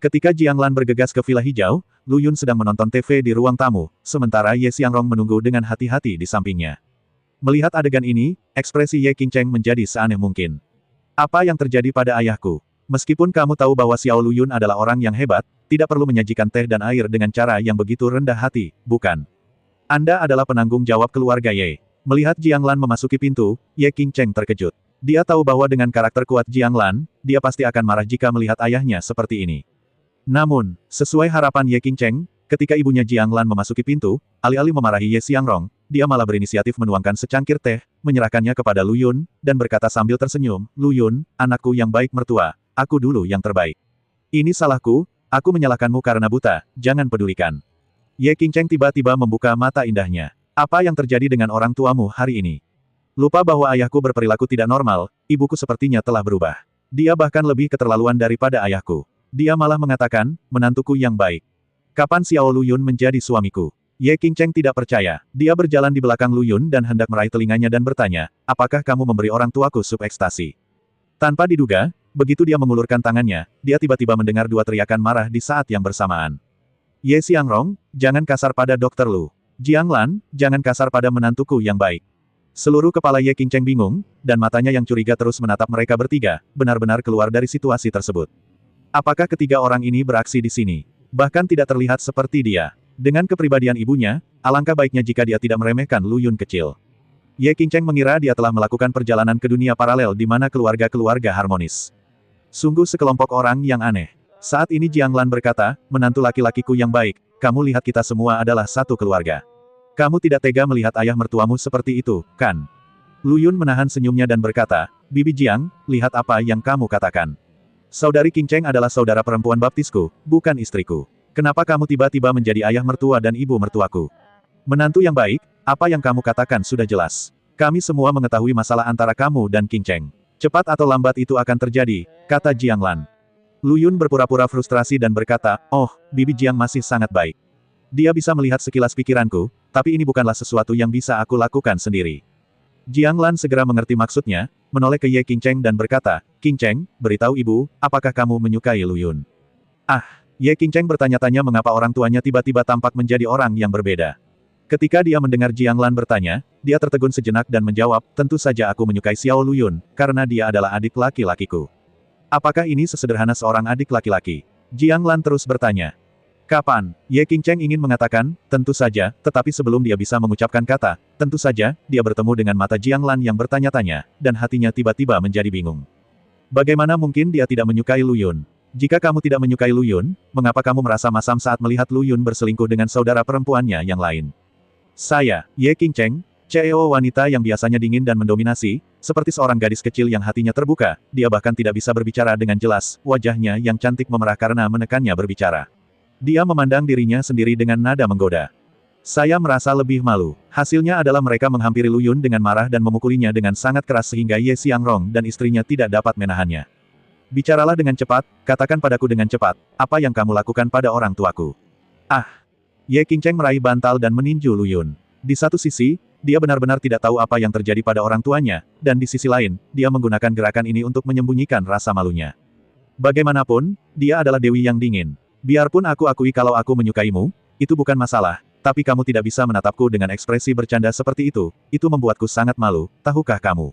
Ketika Jiang Lan bergegas ke Villa Hijau, Lu Yun sedang menonton TV di ruang tamu, sementara Ye Xiangrong menunggu dengan hati-hati di sampingnya. Melihat adegan ini, ekspresi Ye Qingcheng menjadi seaneh mungkin. Apa yang terjadi pada ayahku? Meskipun kamu tahu bahwa Xiao Lu Yun adalah orang yang hebat, tidak perlu menyajikan teh dan air dengan cara yang begitu rendah hati, bukan? Anda adalah penanggung jawab keluarga Ye. Melihat Jiang Lan memasuki pintu, Ye Qingcheng terkejut. Dia tahu bahwa dengan karakter kuat Jiang Lan, dia pasti akan marah jika melihat ayahnya seperti ini. Namun, sesuai harapan Ye Qingcheng, ketika ibunya Jiang Lan memasuki pintu, alih-alih memarahi Ye Xiangrong, dia malah berinisiatif menuangkan secangkir teh, menyerahkannya kepada Lu Yun, dan berkata sambil tersenyum, "Lu Yun, anakku yang baik mertua, aku dulu yang terbaik. Ini salahku, aku menyalahkanmu karena buta, jangan pedulikan." Ye Qingcheng tiba-tiba membuka mata indahnya. Apa yang terjadi dengan orang tuamu hari ini? Lupa bahwa ayahku berperilaku tidak normal, ibuku sepertinya telah berubah. Dia bahkan lebih keterlaluan daripada ayahku. Dia malah mengatakan, menantuku yang baik. Kapan Xiao Lu Yun menjadi suamiku? Ye Qingcheng tidak percaya. Dia berjalan di belakang Lu Yun dan hendak meraih telinganya dan bertanya, apakah kamu memberi orang tuaku sup ekstasi? Tanpa diduga, begitu dia mengulurkan tangannya, dia tiba-tiba mendengar dua teriakan marah di saat yang bersamaan. Ye Xiangrong, jangan kasar pada Dr. Lu. Jiang Lan, jangan kasar pada menantuku yang baik. Seluruh kepala Ye Qingcheng bingung, dan matanya yang curiga terus menatap mereka bertiga, benar-benar keluar dari situasi tersebut. Apakah ketiga orang ini beraksi di sini? Bahkan tidak terlihat seperti dia. Dengan kepribadian ibunya, alangkah baiknya jika dia tidak meremehkan Lu Yun kecil. Ye Qingcheng mengira dia telah melakukan perjalanan ke dunia paralel di mana keluarga-keluarga harmonis. Sungguh sekelompok orang yang aneh. Saat ini Jiang Lan berkata, menantu laki-lakiku yang baik, kamu lihat kita semua adalah satu keluarga. Kamu tidak tega melihat ayah mertuamu seperti itu, kan? Lu Yun menahan senyumnya dan berkata, Bibi Jiang, lihat apa yang kamu katakan. Saudari Qingcheng adalah saudara perempuan baptisku, bukan istriku. Kenapa kamu tiba-tiba menjadi ayah mertua dan ibu mertuaku? Menantu yang baik, apa yang kamu katakan sudah jelas. Kami semua mengetahui masalah antara kamu dan Qingcheng. Cepat atau lambat itu akan terjadi, kata Jiang Lan. Lu Yun berpura-pura frustrasi dan berkata, oh, Bibi Jiang masih sangat baik. Dia bisa melihat sekilas pikiranku, tapi ini bukanlah sesuatu yang bisa aku lakukan sendiri. Jiang Lan segera mengerti maksudnya, menoleh ke Ye Qingcheng dan berkata, Qingcheng, beritahu ibu, apakah kamu menyukai Lu Yun? Ah, Ye Qingcheng bertanya-tanya mengapa orang tuanya tiba-tiba tampak menjadi orang yang berbeda. Ketika dia mendengar Jiang Lan bertanya, dia tertegun sejenak dan menjawab, tentu saja aku menyukai Xiao Lu Yun, karena dia adalah adik laki-lakiku. Apakah ini sesederhana seorang adik laki-laki? Jiang Lan terus bertanya. Kapan? Ye Qingcheng ingin mengatakan, tentu saja, tetapi sebelum dia bisa mengucapkan kata, tentu saja, dia bertemu dengan mata Jiang Lan yang bertanya-tanya, dan hatinya tiba-tiba menjadi bingung. Bagaimana mungkin dia tidak menyukai Lu Yun? Jika kamu tidak menyukai Lu Yun, mengapa kamu merasa masam saat melihat Lu Yun berselingkuh dengan saudara perempuannya yang lain? Saya, Ye Qingcheng, CEO wanita yang biasanya dingin dan mendominasi, seperti seorang gadis kecil yang hatinya terbuka, dia bahkan tidak bisa berbicara dengan jelas, wajahnya yang cantik memerah karena menekannya berbicara. Dia memandang dirinya sendiri dengan nada menggoda. Saya merasa lebih malu. Hasilnya adalah mereka menghampiri Lu Yun dengan marah dan memukulinya dengan sangat keras sehingga Ye Xiangrong dan istrinya tidak dapat menahannya. Bicaralah dengan cepat, katakan padaku dengan cepat, apa yang kamu lakukan pada orang tuaku? Ah! Ye Qingcheng meraih bantal dan meninju Lu Yun. Di satu sisi, dia benar-benar tidak tahu apa yang terjadi pada orang tuanya, dan di sisi lain, dia menggunakan gerakan ini untuk menyembunyikan rasa malunya. Bagaimanapun, dia adalah dewi yang dingin. Biarpun aku akui kalau aku menyukaimu, itu bukan masalah, tapi kamu tidak bisa menatapku dengan ekspresi bercanda seperti itu membuatku sangat malu, tahukah kamu?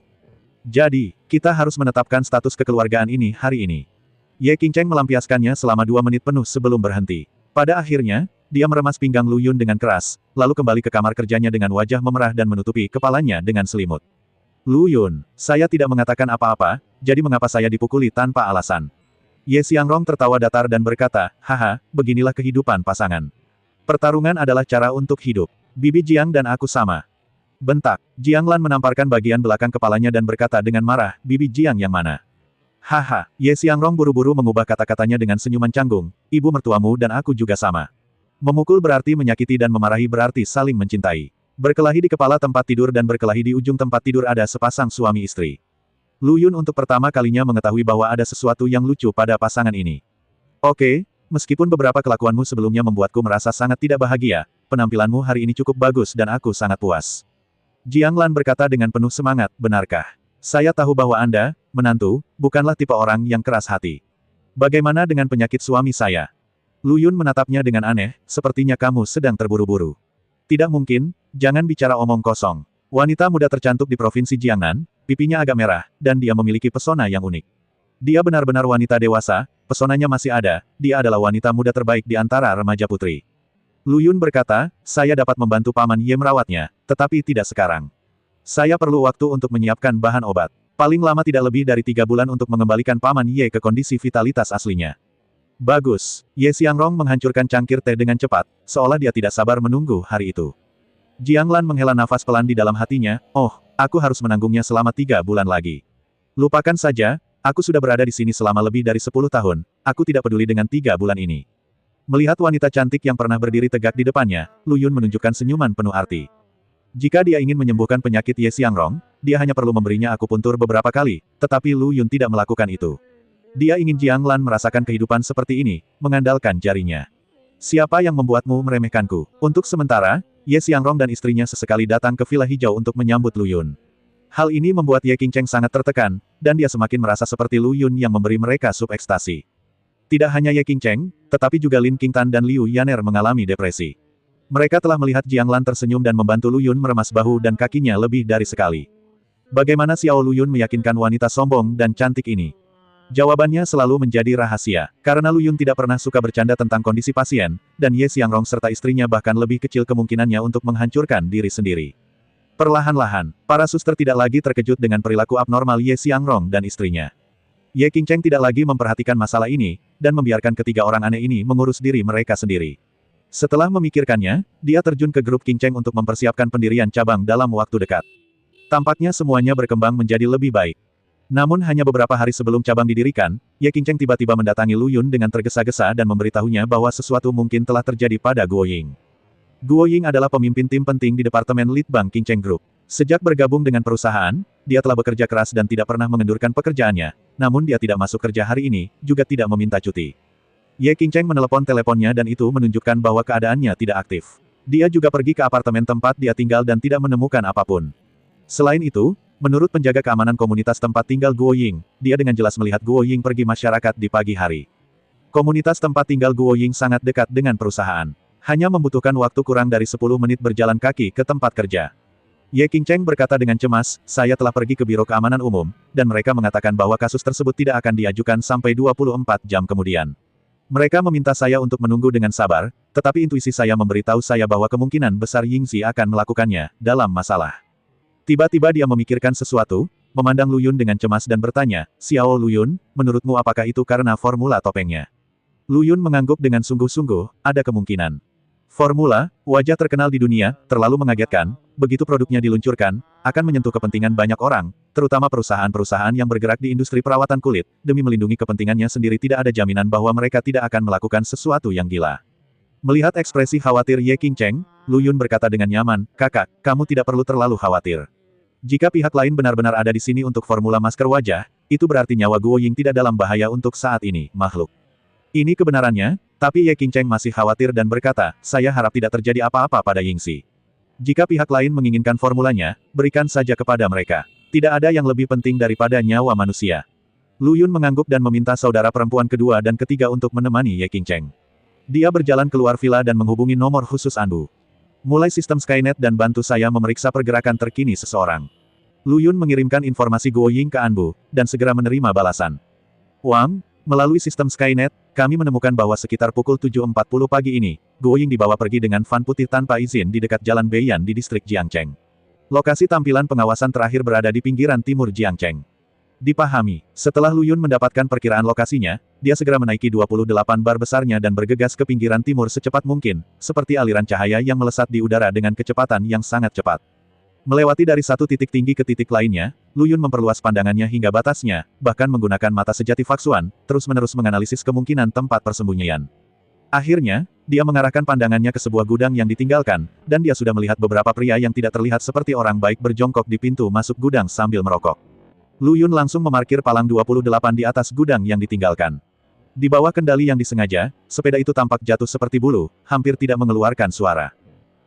Jadi, kita harus menetapkan status kekeluargaan ini hari ini. Ye Qingcheng melampiaskannya selama 2 menit penuh sebelum berhenti. Pada akhirnya, dia meremas pinggang Lu Yun dengan keras, lalu kembali ke kamar kerjanya dengan wajah memerah dan menutupi kepalanya dengan selimut. Lu Yun, saya tidak mengatakan apa-apa, jadi mengapa saya dipukuli tanpa alasan? Ye Xiangrong tertawa datar dan berkata, haha, beginilah kehidupan pasangan. Pertarungan adalah cara untuk hidup. Bibi Jiang dan aku sama. Bentak. Jiang Lan menamparkan bagian belakang kepalanya dan berkata dengan marah, Bibi Jiang yang mana? Haha, Ye Xiangrong buru-buru mengubah kata-katanya dengan senyuman canggung, ibu mertuamu dan aku juga sama. Memukul berarti menyakiti dan memarahi berarti saling mencintai. Berkelahi di kepala tempat tidur dan berkelahi di ujung tempat tidur ada sepasang suami istri. Lu Yun untuk pertama kalinya mengetahui bahwa ada sesuatu yang lucu pada pasangan ini. Oke, meskipun beberapa kelakuanmu sebelumnya membuatku merasa sangat tidak bahagia, penampilanmu hari ini cukup bagus dan aku sangat puas. Jiang Lan berkata dengan penuh semangat, benarkah? Saya tahu bahwa Anda, menantu, bukanlah tipe orang yang keras hati. Bagaimana dengan penyakit suami saya? Lu Yun menatapnya dengan aneh, sepertinya kamu sedang terburu-buru. Tidak mungkin, jangan bicara omong kosong. Wanita muda tercantik di Provinsi Jiangnan, pipinya agak merah, dan dia memiliki pesona yang unik. Dia benar-benar wanita dewasa, pesonanya masih ada, dia adalah wanita muda terbaik di antara remaja putri. Lu Yun berkata, saya dapat membantu Paman Ye merawatnya, tetapi tidak sekarang. Saya perlu waktu untuk menyiapkan bahan obat. Paling lama tidak lebih dari 3 bulan untuk mengembalikan Paman Ye ke kondisi vitalitas aslinya. Bagus, Ye Xiangrong menghancurkan cangkir teh dengan cepat, seolah dia tidak sabar menunggu hari itu. Jianglan menghela nafas pelan di dalam hatinya, oh, aku harus menanggungnya selama 3 bulan lagi. Lupakan saja, aku sudah berada di sini selama lebih dari 10 tahun, aku tidak peduli dengan 3 bulan ini. Melihat wanita cantik yang pernah berdiri tegak di depannya, Lu Yun menunjukkan senyuman penuh arti. Jika dia ingin menyembuhkan penyakit Ye Xiangrong, dia hanya perlu memberinya akupuntur beberapa kali, tetapi Lu Yun tidak melakukan itu. Dia ingin Jianglan merasakan kehidupan seperti ini, mengandalkan jarinya. Siapa yang membuatmu meremehkanku? Untuk sementara, Ye Xiangrong dan istrinya sesekali datang ke Villa Hijau untuk menyambut Lu Yun. Hal ini membuat Ye Qingcheng sangat tertekan, dan dia semakin merasa seperti Lu Yun yang memberi mereka sup ekstasi. Tidak hanya Ye Qingcheng, tetapi juga Lin Qingtan dan Liu Yaner mengalami depresi. Mereka telah melihat Jianglan tersenyum dan membantu Lu Yun meremas bahu dan kakinya lebih dari sekali. Bagaimana Xiao Lu Yun meyakinkan wanita sombong dan cantik ini? Jawabannya selalu menjadi rahasia, karena Lu Yun tidak pernah suka bercanda tentang kondisi pasien, dan Ye Xiangrong serta istrinya bahkan lebih kecil kemungkinannya untuk menghancurkan diri sendiri. Perlahan-lahan, para suster tidak lagi terkejut dengan perilaku abnormal Ye Xiangrong dan istrinya. Ye Qingcheng tidak lagi memperhatikan masalah ini, dan membiarkan ketiga orang aneh ini mengurus diri mereka sendiri. Setelah memikirkannya, dia terjun ke grup Qingcheng untuk mempersiapkan pendirian cabang dalam waktu dekat. Tampaknya semuanya berkembang menjadi lebih baik. Namun hanya beberapa hari sebelum cabang didirikan, Ye Qingcheng tiba-tiba mendatangi Lu Yun dengan tergesa-gesa dan memberitahunya bahwa sesuatu mungkin telah terjadi pada Guo Ying. Guo Ying adalah pemimpin tim penting di Departemen Litbang Qingcheng Group. Sejak bergabung dengan perusahaan, dia telah bekerja keras dan tidak pernah mengendurkan pekerjaannya, namun dia tidak masuk kerja hari ini, juga tidak meminta cuti. Ye Qingcheng menelepon teleponnya dan itu menunjukkan bahwa keadaannya tidak aktif. Dia juga pergi ke apartemen tempat dia tinggal dan tidak menemukan apapun. Selain itu, menurut penjaga keamanan komunitas tempat tinggal Guo Ying, dia dengan jelas melihat Guo Ying pergi masyarakat di pagi hari. Komunitas tempat tinggal Guo Ying sangat dekat dengan perusahaan. Hanya membutuhkan waktu kurang dari 10 menit berjalan kaki ke tempat kerja. Ye Qingcheng berkata dengan cemas, saya telah pergi ke Biro Keamanan Umum, dan mereka mengatakan bahwa kasus tersebut tidak akan diajukan sampai 24 jam kemudian. Mereka meminta saya untuk menunggu dengan sabar, tetapi intuisi saya memberitahu saya bahwa kemungkinan besar Yingxi akan melakukannya, dalam masalah. Tiba-tiba dia memikirkan sesuatu, memandang Lu Yun dengan cemas dan bertanya, Xiao Lu Yun, menurutmu apakah itu karena formula topengnya? Lu Yun mengangguk dengan sungguh-sungguh, ada kemungkinan. Formula, wajah terkenal di dunia, terlalu mengagetkan, begitu produknya diluncurkan, akan menyentuh kepentingan banyak orang, terutama perusahaan-perusahaan yang bergerak di industri perawatan kulit, demi melindungi kepentingannya sendiri tidak ada jaminan bahwa mereka tidak akan melakukan sesuatu yang gila. Melihat ekspresi khawatir Ye Qingcheng, Lu Yun berkata dengan nyaman, kakak, kamu tidak perlu terlalu khawatir. Jika pihak lain benar-benar ada di sini untuk formula masker wajah, itu berarti nyawa Guo Ying tidak dalam bahaya untuk saat ini, makhluk. Ini kebenarannya, tapi Ye Qingcheng masih khawatir dan berkata, saya harap tidak terjadi apa-apa pada Yingxi. Jika pihak lain menginginkan formulanya, berikan saja kepada mereka. Tidak ada yang lebih penting daripada nyawa manusia. Lu Yun mengangguk dan meminta saudara perempuan kedua dan ketiga untuk menemani Ye Qingcheng. Dia berjalan keluar villa dan menghubungi nomor khusus Anbu. Mulai sistem Skynet dan bantu saya memeriksa pergerakan terkini seseorang. Lu Yun mengirimkan informasi Guo Ying ke Anbu, dan segera menerima balasan. Wang, melalui sistem Skynet, kami menemukan bahwa sekitar pukul 7.40 pagi ini, Guo Ying dibawa pergi dengan van putih tanpa izin di dekat Jalan Beiyan di distrik Jiangcheng. Lokasi tampilan pengawasan terakhir berada di pinggiran timur Jiangcheng. Dipahami, setelah Lu Yun mendapatkan perkiraan lokasinya, dia segera menaiki 28 bar besarnya dan bergegas ke pinggiran timur secepat mungkin, seperti aliran cahaya yang melesat di udara dengan kecepatan yang sangat cepat. Melewati dari satu titik tinggi ke titik lainnya, Lu Yun memperluas pandangannya hingga batasnya, bahkan menggunakan mata sejati Faksuan, terus-menerus menganalisis kemungkinan tempat persembunyian. Akhirnya, dia mengarahkan pandangannya ke sebuah gudang yang ditinggalkan, dan dia sudah melihat beberapa pria yang tidak terlihat seperti orang baik berjongkok di pintu masuk gudang sambil merokok. Lu Yun langsung memarkir palang 28 di atas gudang yang ditinggalkan. Di bawah kendali yang disengaja, sepeda itu tampak jatuh seperti bulu, hampir tidak mengeluarkan suara.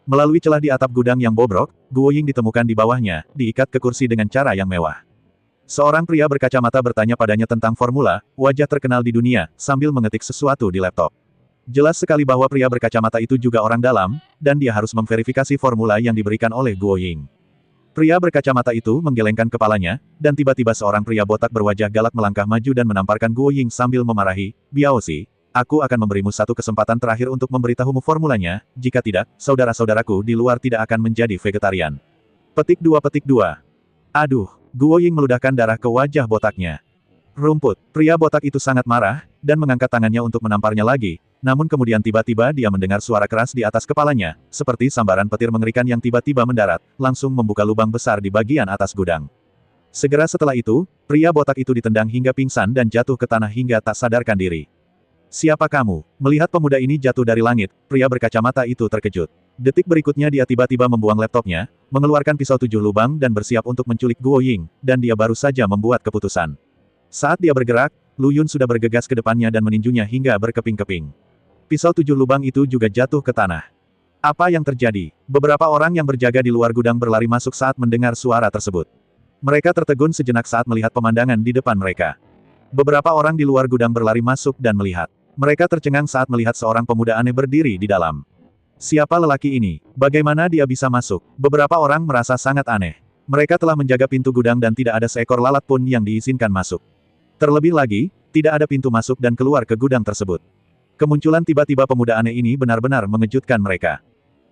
Melalui celah di atap gudang yang bobrok, Guo Ying ditemukan di bawahnya, diikat ke kursi dengan cara yang mewah. Seorang pria berkacamata bertanya padanya tentang formula, wajah terkenal di dunia, sambil mengetik sesuatu di laptop. Jelas sekali bahwa pria berkacamata itu juga orang dalam, dan dia harus memverifikasi formula yang diberikan oleh Guo Ying. Pria berkacamata itu menggelengkan kepalanya, dan tiba-tiba seorang pria botak berwajah galak melangkah maju dan menamparkan Guo Ying sambil memarahi, Biaoxi, aku akan memberimu satu kesempatan terakhir untuk memberitahumu formulanya, jika tidak, saudara-saudaraku di luar tidak akan menjadi vegetarian. Petik 2. Aduh, Guo Ying meludahkan darah ke wajah botaknya. Rumput, pria botak itu sangat marah, dan mengangkat tangannya untuk menamparnya lagi, namun kemudian tiba-tiba dia mendengar suara keras di atas kepalanya, seperti sambaran petir mengerikan yang tiba-tiba mendarat, langsung membuka lubang besar di bagian atas gudang. Segera setelah itu, pria botak itu ditendang hingga pingsan dan jatuh ke tanah hingga tak sadarkan diri. Siapa kamu? Melihat pemuda ini jatuh dari langit, pria berkacamata itu terkejut. Detik berikutnya dia tiba-tiba membuang laptopnya, mengeluarkan pisau 7 lubang dan bersiap untuk menculik Guo Ying, dan dia baru saja membuat keputusan. Saat dia bergerak, Lu Yun sudah bergegas ke depannya dan meninjunya hingga berkeping-keping. Pisau 7 lubang itu juga jatuh ke tanah. Apa yang terjadi? Beberapa orang yang berjaga di luar gudang berlari masuk saat mendengar suara tersebut. Mereka tertegun sejenak saat melihat pemandangan di depan mereka. Beberapa orang di luar gudang berlari masuk dan melihat. Mereka tercengang saat melihat seorang pemuda aneh berdiri di dalam. Siapa lelaki ini? Bagaimana dia bisa masuk? Beberapa orang merasa sangat aneh. Mereka telah menjaga pintu gudang dan tidak ada seekor lalat pun yang diizinkan masuk. Terlebih lagi, tidak ada pintu masuk dan keluar ke gudang tersebut. Kemunculan tiba-tiba pemuda aneh ini benar-benar mengejutkan mereka.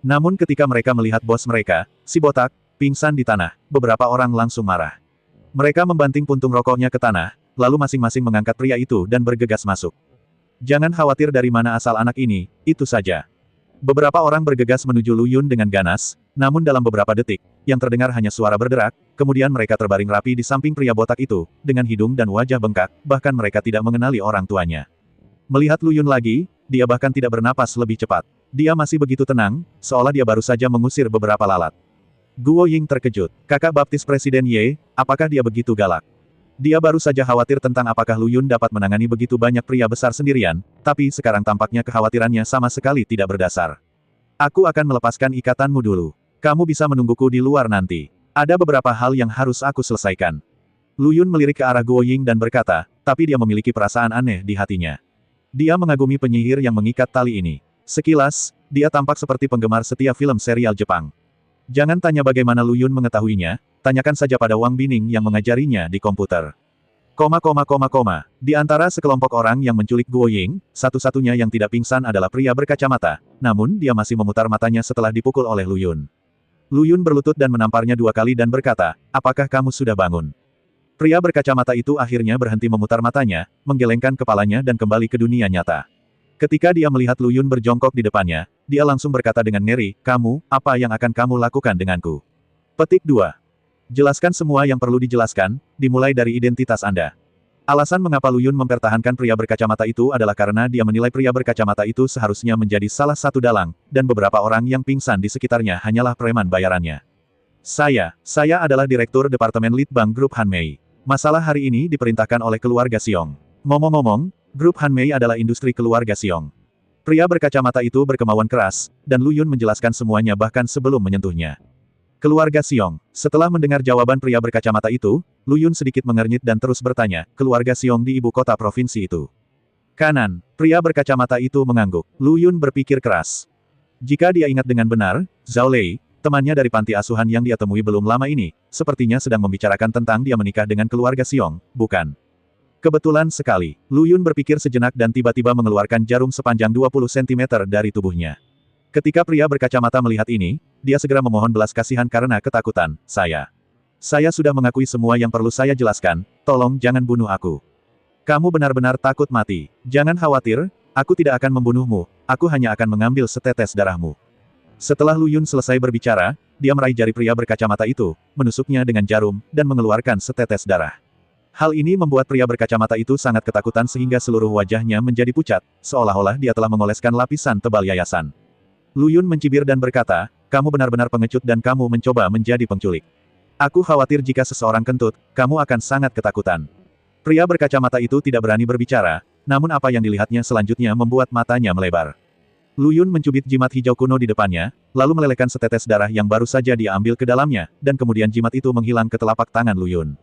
Namun ketika mereka melihat bos mereka, si botak, pingsan di tanah, beberapa orang langsung marah. Mereka membanting puntung rokoknya ke tanah, lalu masing-masing mengangkat pria itu dan bergegas masuk. Jangan khawatir dari mana asal anak ini, itu saja. Beberapa orang bergegas menuju Lu Yun dengan ganas, namun dalam beberapa detik, yang terdengar hanya suara berderak, kemudian mereka terbaring rapi di samping pria botak itu, dengan hidung dan wajah bengkak, bahkan mereka tidak mengenali orang tuanya. Melihat Lu Yun lagi, dia bahkan tidak bernapas lebih cepat. Dia masih begitu tenang, seolah dia baru saja mengusir beberapa lalat. Guo Ying terkejut. Kakak baptis Presiden Ye, apakah dia begitu galak? Dia baru saja khawatir tentang apakah Lu Yun dapat menangani begitu banyak pria besar sendirian, tapi sekarang tampaknya kekhawatirannya sama sekali tidak berdasar. Aku akan melepaskan ikatanmu dulu. Kamu bisa menungguku di luar nanti. Ada beberapa hal yang harus aku selesaikan. Lu Yun melirik ke arah Guo Ying dan berkata, tapi dia memiliki perasaan aneh di hatinya. Dia mengagumi penyihir yang mengikat tali ini. Sekilas, dia tampak seperti penggemar setia film serial Jepang. Jangan tanya bagaimana Lu Yun mengetahuinya, tanyakan saja pada Wang Bining yang mengajarinya di komputer. Di antara sekelompok orang yang menculik Guo Ying, satu-satunya yang tidak pingsan adalah pria berkacamata, namun dia masih memutar matanya setelah dipukul oleh Lu Yun. Lu Yun berlutut dan menamparnya 2 kali dan berkata, apakah kamu sudah bangun? Pria berkacamata itu akhirnya berhenti memutar matanya, menggelengkan kepalanya dan kembali ke dunia nyata. Ketika dia melihat Lu Yun berjongkok di depannya, dia langsung berkata dengan ngeri, kamu, apa yang akan kamu lakukan denganku? Petik 2. Jelaskan semua yang perlu dijelaskan, dimulai dari identitas Anda. Alasan mengapa Lu Yun mempertahankan pria berkacamata itu adalah karena dia menilai pria berkacamata itu seharusnya menjadi salah satu dalang, dan beberapa orang yang pingsan di sekitarnya hanyalah preman bayarannya. Saya adalah Direktur Departemen Litbang Grup Hanmei. Masalah hari ini diperintahkan oleh keluarga Xiong. Ngomong-ngomong, Grup Hanmei adalah industri keluarga Xiong. Pria berkacamata itu berkemauan keras, dan Lu Yun menjelaskan semuanya bahkan sebelum menyentuhnya. Keluarga Xiong. Setelah mendengar jawaban pria berkacamata itu, Lu Yun sedikit mengernyit dan terus bertanya, keluarga Xiong di ibu kota provinsi itu. Kanan, pria berkacamata itu mengangguk. Lu Yun berpikir keras. Jika dia ingat dengan benar, Zhao Lei, temannya dari panti asuhan yang dia temui belum lama ini, sepertinya sedang membicarakan tentang dia menikah dengan keluarga Xiong, bukan? Kebetulan sekali, Lu Yun berpikir sejenak dan tiba-tiba mengeluarkan jarum sepanjang 20 cm dari tubuhnya. Ketika pria berkacamata melihat ini, dia segera memohon belas kasihan karena ketakutan. Saya sudah mengakui semua yang perlu saya jelaskan, tolong jangan bunuh aku. Kamu benar-benar takut mati. Jangan khawatir, aku tidak akan membunuhmu, aku hanya akan mengambil setetes darahmu. Setelah Lu Yun selesai berbicara, dia meraih jari pria berkacamata itu, menusuknya dengan jarum, dan mengeluarkan setetes darah. Hal ini membuat pria berkacamata itu sangat ketakutan sehingga seluruh wajahnya menjadi pucat, seolah-olah dia telah mengoleskan lapisan tebal yayasan. Lu Yun mencibir dan berkata, kamu benar-benar pengecut dan kamu mencoba menjadi penculik. Aku khawatir jika seseorang kentut, kamu akan sangat ketakutan. Pria berkacamata itu tidak berani berbicara, namun apa yang dilihatnya selanjutnya membuat matanya melebar. Lu Yun mencubit jimat hijau kuno di depannya, lalu melelehkan setetes darah yang baru saja dia ambil ke dalamnya, dan kemudian jimat itu menghilang ke telapak tangan Lu Yun.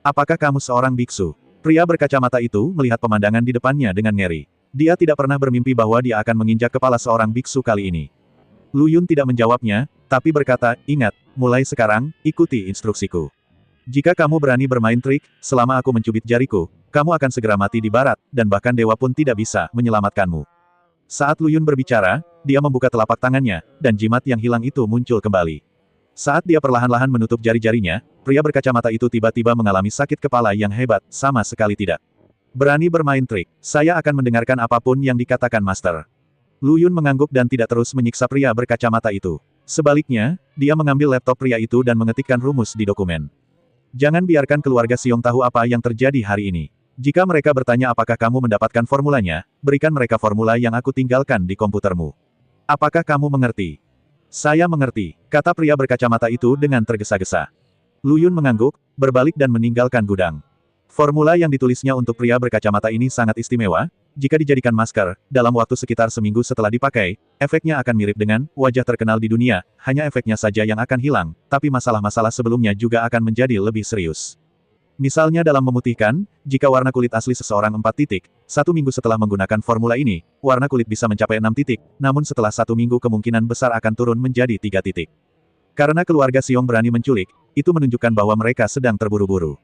Apakah kamu seorang biksu? Pria berkacamata itu melihat pemandangan di depannya dengan ngeri. Dia tidak pernah bermimpi bahwa dia akan menginjak kepala seorang biksu kali ini. Lu Yun tidak menjawabnya, tapi berkata, ingat, mulai sekarang, ikuti instruksiku. Jika kamu berani bermain trik, selama aku mencubit jariku, kamu akan segera mati di barat, dan bahkan dewa pun tidak bisa menyelamatkanmu. Saat Lu Yun berbicara, dia membuka telapak tangannya, dan jimat yang hilang itu muncul kembali. Saat dia perlahan-lahan menutup jari-jarinya, pria berkacamata itu tiba-tiba mengalami sakit kepala yang hebat, sama sekali tidak. Berani bermain trik, saya akan mendengarkan apapun yang dikatakan Master. Lu Yun mengangguk dan tidak terus menyiksa pria berkacamata itu. Sebaliknya, dia mengambil laptop pria itu dan mengetikkan rumus di dokumen. Jangan biarkan keluarga Xiong tahu apa yang terjadi hari ini. Jika mereka bertanya apakah kamu mendapatkan formulanya, berikan mereka formula yang aku tinggalkan di komputermu. Apakah kamu mengerti? Saya mengerti, kata pria berkacamata itu dengan tergesa-gesa. Lu Yun mengangguk, berbalik dan meninggalkan gudang. Formula yang ditulisnya untuk pria berkacamata ini sangat istimewa. Jika dijadikan masker, dalam waktu sekitar seminggu setelah dipakai, efeknya akan mirip dengan wajah terkenal di dunia, hanya efeknya saja yang akan hilang, tapi masalah-masalah sebelumnya juga akan menjadi lebih serius. Misalnya dalam memutihkan, jika warna kulit asli seseorang 4 titik, 1 minggu setelah menggunakan formula ini, warna kulit bisa mencapai 6 titik, namun setelah 1 minggu kemungkinan besar akan turun menjadi 3 titik. Karena keluarga Xiong berani menculik, itu menunjukkan bahwa mereka sedang terburu-buru.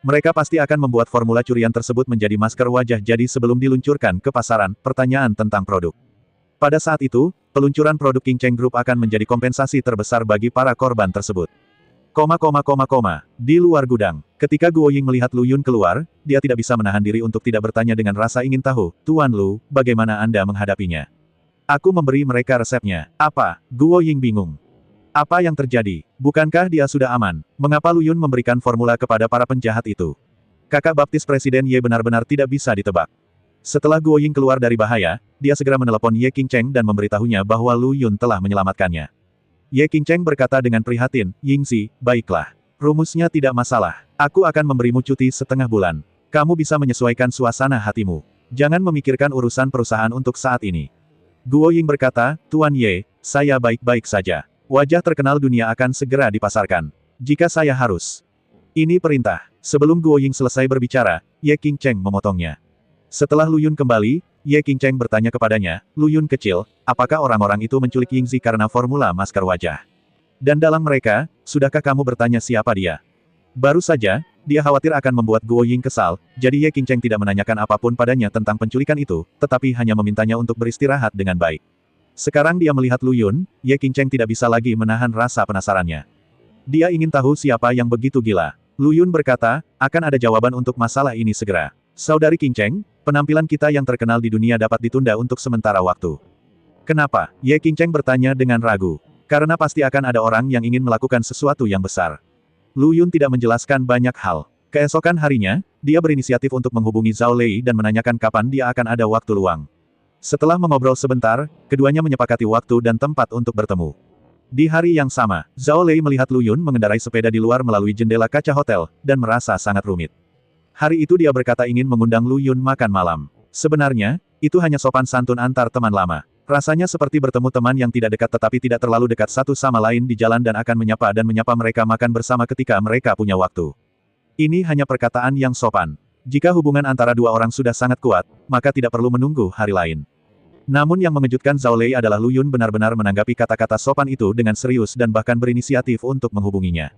Mereka pasti akan membuat formula curian tersebut menjadi masker wajah jadi sebelum diluncurkan ke pasaran, pertanyaan tentang produk. Pada saat itu, peluncuran produk King Cheng Group akan menjadi kompensasi terbesar bagi para korban tersebut. Di luar gudang, ketika Guo Ying melihat Lu Yun keluar, dia tidak bisa menahan diri untuk tidak bertanya dengan rasa ingin tahu, Tuan Lu, bagaimana Anda menghadapinya? Aku memberi mereka resepnya. Apa? Guo Ying bingung. Apa yang terjadi? Bukankah dia sudah aman? Mengapa Lu Yun memberikan formula kepada para penjahat itu? Kakak baptis Presiden Ye benar-benar tidak bisa ditebak. Setelah Guo Ying keluar dari bahaya, dia segera menelepon Ye Qingcheng dan memberitahunya bahwa Lu Yun telah menyelamatkannya. Ye Qingcheng berkata dengan prihatin, Yingzi, baiklah. Rumusnya tidak masalah. Aku akan memberimu cuti setengah bulan. Kamu bisa menyesuaikan suasana hatimu. Jangan memikirkan urusan perusahaan untuk saat ini. Guo Ying berkata, Tuan Ye, saya baik-baik saja. Wajah terkenal dunia akan segera dipasarkan. Jika saya harus. Ini perintah. Sebelum Guo Ying selesai berbicara, Ye Qingcheng memotongnya. Setelah Lu Yun kembali, Ye Qingcheng bertanya kepadanya, Lu Yun kecil, apakah orang-orang itu menculik Yingzi karena formula masker wajah? Dan dalam mereka, sudahkah kamu bertanya siapa dia? Baru saja, dia khawatir akan membuat Guo Ying kesal, jadi Ye Qingcheng tidak menanyakan apapun padanya tentang penculikan itu, tetapi hanya memintanya untuk beristirahat dengan baik. Sekarang dia melihat Lu Yun, Ye Qingcheng tidak bisa lagi menahan rasa penasarannya. Dia ingin tahu siapa yang begitu gila. Lu Yun berkata, akan ada jawaban untuk masalah ini segera. Saudari Qingcheng, penampilan kita yang terkenal di dunia dapat ditunda untuk sementara waktu. Kenapa? Ye Qingcheng bertanya dengan ragu. Karena pasti akan ada orang yang ingin melakukan sesuatu yang besar. Lu Yun tidak menjelaskan banyak hal. Keesokan harinya, dia berinisiatif untuk menghubungi Zhao Lei dan menanyakan kapan dia akan ada waktu luang. Setelah mengobrol sebentar, keduanya menyepakati waktu dan tempat untuk bertemu. Di hari yang sama, Zhao Lei melihat Lu Yun mengendarai sepeda di luar melalui jendela kaca hotel, dan merasa sangat rumit. Hari itu dia berkata ingin mengundang Lu Yun makan malam. Sebenarnya, itu hanya sopan santun antar teman lama. Rasanya seperti bertemu teman yang tidak dekat tetapi tidak terlalu dekat satu sama lain di jalan dan akan menyapa mereka makan bersama ketika mereka punya waktu. Ini hanya perkataan yang sopan. Jika hubungan antara dua orang sudah sangat kuat, maka tidak perlu menunggu hari lain. Namun yang mengejutkan Zhao Lei adalah Lu Yun benar-benar menanggapi kata-kata sopan itu dengan serius dan bahkan berinisiatif untuk menghubunginya.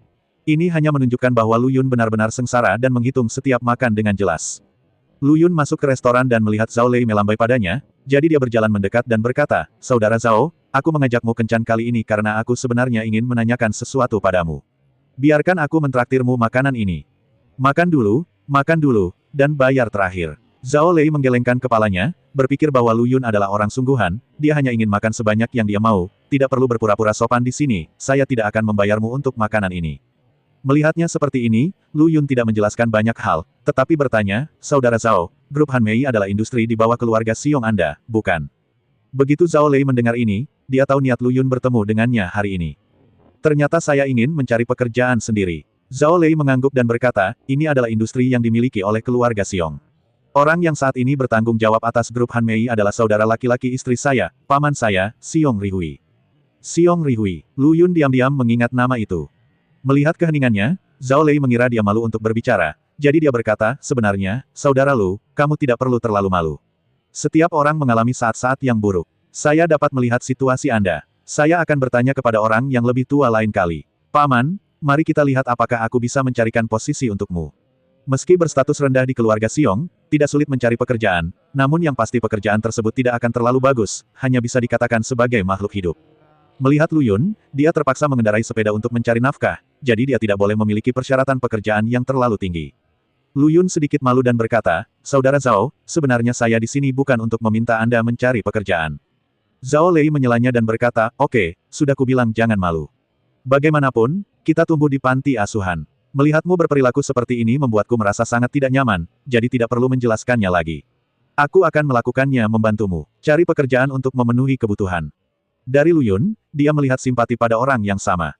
Ini hanya menunjukkan bahwa Lu Yun benar-benar sengsara dan menghitung setiap makan dengan jelas. Lu Yun masuk ke restoran dan melihat Zhao Lei melambai padanya, jadi dia berjalan mendekat dan berkata, Saudara Zhao, aku mengajakmu kencan kali ini karena aku sebenarnya ingin menanyakan sesuatu padamu. Biarkan aku mentraktirmu makanan ini. Makan dulu, dan bayar terakhir. Zhao Lei menggelengkan kepalanya, berpikir bahwa Lu Yun adalah orang sungguhan, dia hanya ingin makan sebanyak yang dia mau, tidak perlu berpura-pura sopan di sini, saya tidak akan membayarmu untuk makanan ini. Melihatnya seperti ini, Lu Yun tidak menjelaskan banyak hal, tetapi bertanya, Saudara Zhao, grup Hanmei adalah industri di bawah keluarga Xiong Anda, bukan? Begitu Zhao Lei mendengar ini, dia tahu niat Lu Yun bertemu dengannya hari ini. Ternyata saya ingin mencari pekerjaan sendiri. Zhao Lei mengangguk dan berkata, ini adalah industri yang dimiliki oleh keluarga Xiong. Orang yang saat ini bertanggung jawab atas grup Hanmei adalah saudara laki-laki istri saya, paman saya, Xiong Rihui. Xiong Rihui. Lu Yun diam-diam mengingat nama itu. Melihat keheningannya, Zhao Lei mengira dia malu untuk berbicara, jadi dia berkata, sebenarnya, saudara Lu, kamu tidak perlu terlalu malu. Setiap orang mengalami saat-saat yang buruk. Saya dapat melihat situasi Anda. Saya akan bertanya kepada orang yang lebih tua lain kali. Paman, mari kita lihat apakah aku bisa mencarikan posisi untukmu. Meski berstatus rendah di keluarga Xiong, tidak sulit mencari pekerjaan, namun yang pasti pekerjaan tersebut tidak akan terlalu bagus, hanya bisa dikatakan sebagai makhluk hidup. Melihat Lu Yun, dia terpaksa mengendarai sepeda untuk mencari nafkah, jadi dia tidak boleh memiliki persyaratan pekerjaan yang terlalu tinggi. Lu Yun sedikit malu dan berkata, Saudara Zhao, sebenarnya saya di sini bukan untuk meminta Anda mencari pekerjaan. Zhao Lei menyelanya dan berkata, oke, sudah kubilang jangan malu. Bagaimanapun, kita tumbuh di panti asuhan. Melihatmu berperilaku seperti ini membuatku merasa sangat tidak nyaman, jadi tidak perlu menjelaskannya lagi. Aku akan melakukannya membantumu. Cari pekerjaan untuk memenuhi kebutuhan. Dari Lu Yun, dia melihat simpati pada orang yang sama.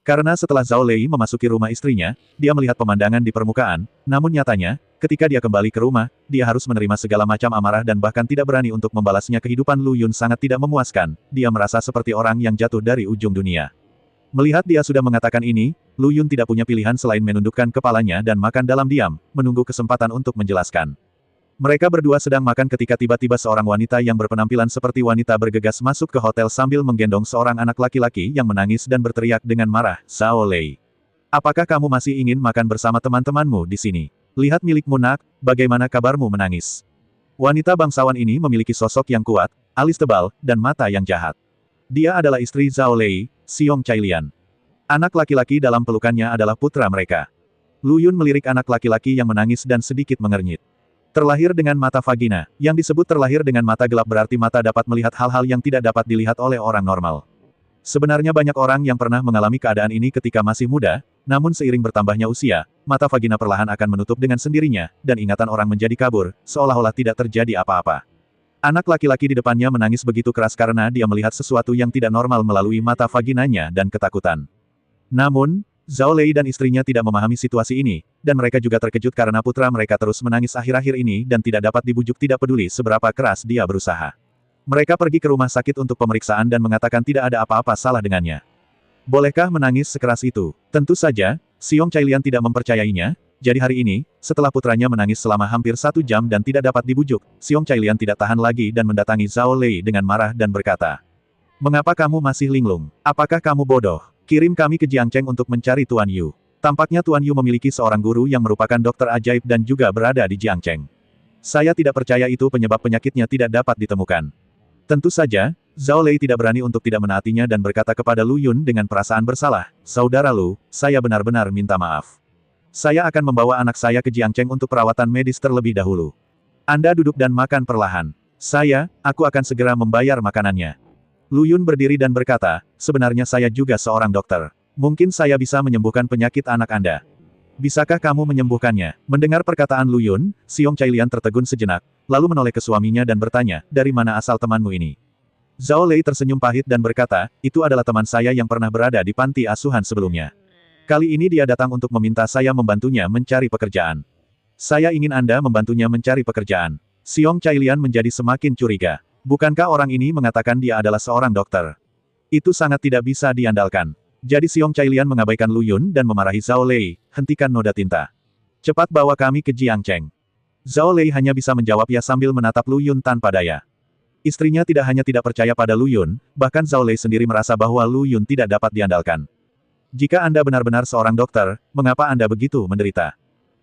Karena setelah Zhao Lei memasuki rumah istrinya, dia melihat pemandangan di permukaan, namun nyatanya, ketika dia kembali ke rumah, dia harus menerima segala macam amarah dan bahkan tidak berani untuk membalasnya. Kehidupan Lu Yun sangat tidak memuaskan, dia merasa seperti orang yang jatuh dari ujung dunia. Melihat dia sudah mengatakan ini, Lu Yun tidak punya pilihan selain menundukkan kepalanya dan makan dalam diam, menunggu kesempatan untuk menjelaskan. Mereka berdua sedang makan ketika tiba-tiba seorang wanita yang berpenampilan seperti wanita bergegas masuk ke hotel sambil menggendong seorang anak laki-laki yang menangis dan berteriak dengan marah, Zhao Lei. Apakah kamu masih ingin makan bersama teman-temanmu di sini? Lihat milikmu nak, bagaimana kabarmu menangis? Wanita bangsawan ini memiliki sosok yang kuat, alis tebal, dan mata yang jahat. Dia adalah istri Zhao Lei, Xiong Cailian. Anak laki-laki dalam pelukannya adalah putra mereka. Lu Yun melirik anak laki-laki yang menangis dan sedikit mengernyit. Terlahir dengan mata vagina, yang disebut terlahir dengan mata gelap berarti mata dapat melihat hal-hal yang tidak dapat dilihat oleh orang normal. Sebenarnya banyak orang yang pernah mengalami keadaan ini ketika masih muda, namun seiring bertambahnya usia, mata vagina perlahan akan menutup dengan sendirinya, dan ingatan orang menjadi kabur, seolah-olah tidak terjadi apa-apa. Anak laki-laki di depannya menangis begitu keras karena dia melihat sesuatu yang tidak normal melalui mata vaginanya dan ketakutan. Namun, Zhao Lei dan istrinya tidak memahami situasi ini, dan mereka juga terkejut karena putra mereka terus menangis akhir-akhir ini dan tidak dapat dibujuk tidak peduli seberapa keras dia berusaha. Mereka pergi ke rumah sakit untuk pemeriksaan dan mengatakan tidak ada apa-apa salah dengannya. Bolehkah menangis sekeras itu? Tentu saja, Xiong Cailian tidak mempercayainya. Jadi hari ini, setelah putranya menangis selama hampir 1 jam dan tidak dapat dibujuk, Xiong Cailian tidak tahan lagi dan mendatangi Zhao Lei dengan marah dan berkata, Mengapa kamu masih linglung? Apakah kamu bodoh? Kirim kami ke Jiangcheng untuk mencari Tuan Yu. Tampaknya Tuan Yu memiliki seorang guru yang merupakan dokter ajaib dan juga berada di Jiangcheng. Saya tidak percaya itu penyebab penyakitnya tidak dapat ditemukan. Tentu saja, Zhao Lei tidak berani untuk tidak menaatinya dan berkata kepada Lu Yun dengan perasaan bersalah, Saudara Lu, saya benar-benar minta maaf. Saya akan membawa anak saya ke Jiangcheng untuk perawatan medis terlebih dahulu. Anda duduk dan makan perlahan. Aku akan segera membayar makanannya. Lu Yun berdiri dan berkata, sebenarnya saya juga seorang dokter. Mungkin saya bisa menyembuhkan penyakit anak Anda. Bisakah kamu menyembuhkannya? Mendengar perkataan Lu Yun, Xiong Cailian tertegun sejenak, lalu menoleh ke suaminya dan bertanya, dari mana asal temanmu ini? Zhao Lei tersenyum pahit dan berkata, itu adalah teman saya yang pernah berada di panti asuhan sebelumnya. Kali ini dia datang untuk meminta saya membantunya mencari pekerjaan. Saya ingin Anda membantunya mencari pekerjaan. Xiong Cailian menjadi semakin curiga. Bukankah orang ini mengatakan dia adalah seorang dokter? Itu sangat tidak bisa diandalkan. Jadi Xiong Cailian mengabaikan Lu Yun dan memarahi Zhao Lei, hentikan noda tinta. Cepat bawa kami ke Jiangcheng. Zhao Lei hanya bisa menjawab ya sambil menatap Lu Yun tanpa daya. Istrinya tidak hanya tidak percaya pada Lu Yun, bahkan Zhao Lei sendiri merasa bahwa Lu Yun tidak dapat diandalkan. Jika Anda benar-benar seorang dokter, mengapa Anda begitu menderita?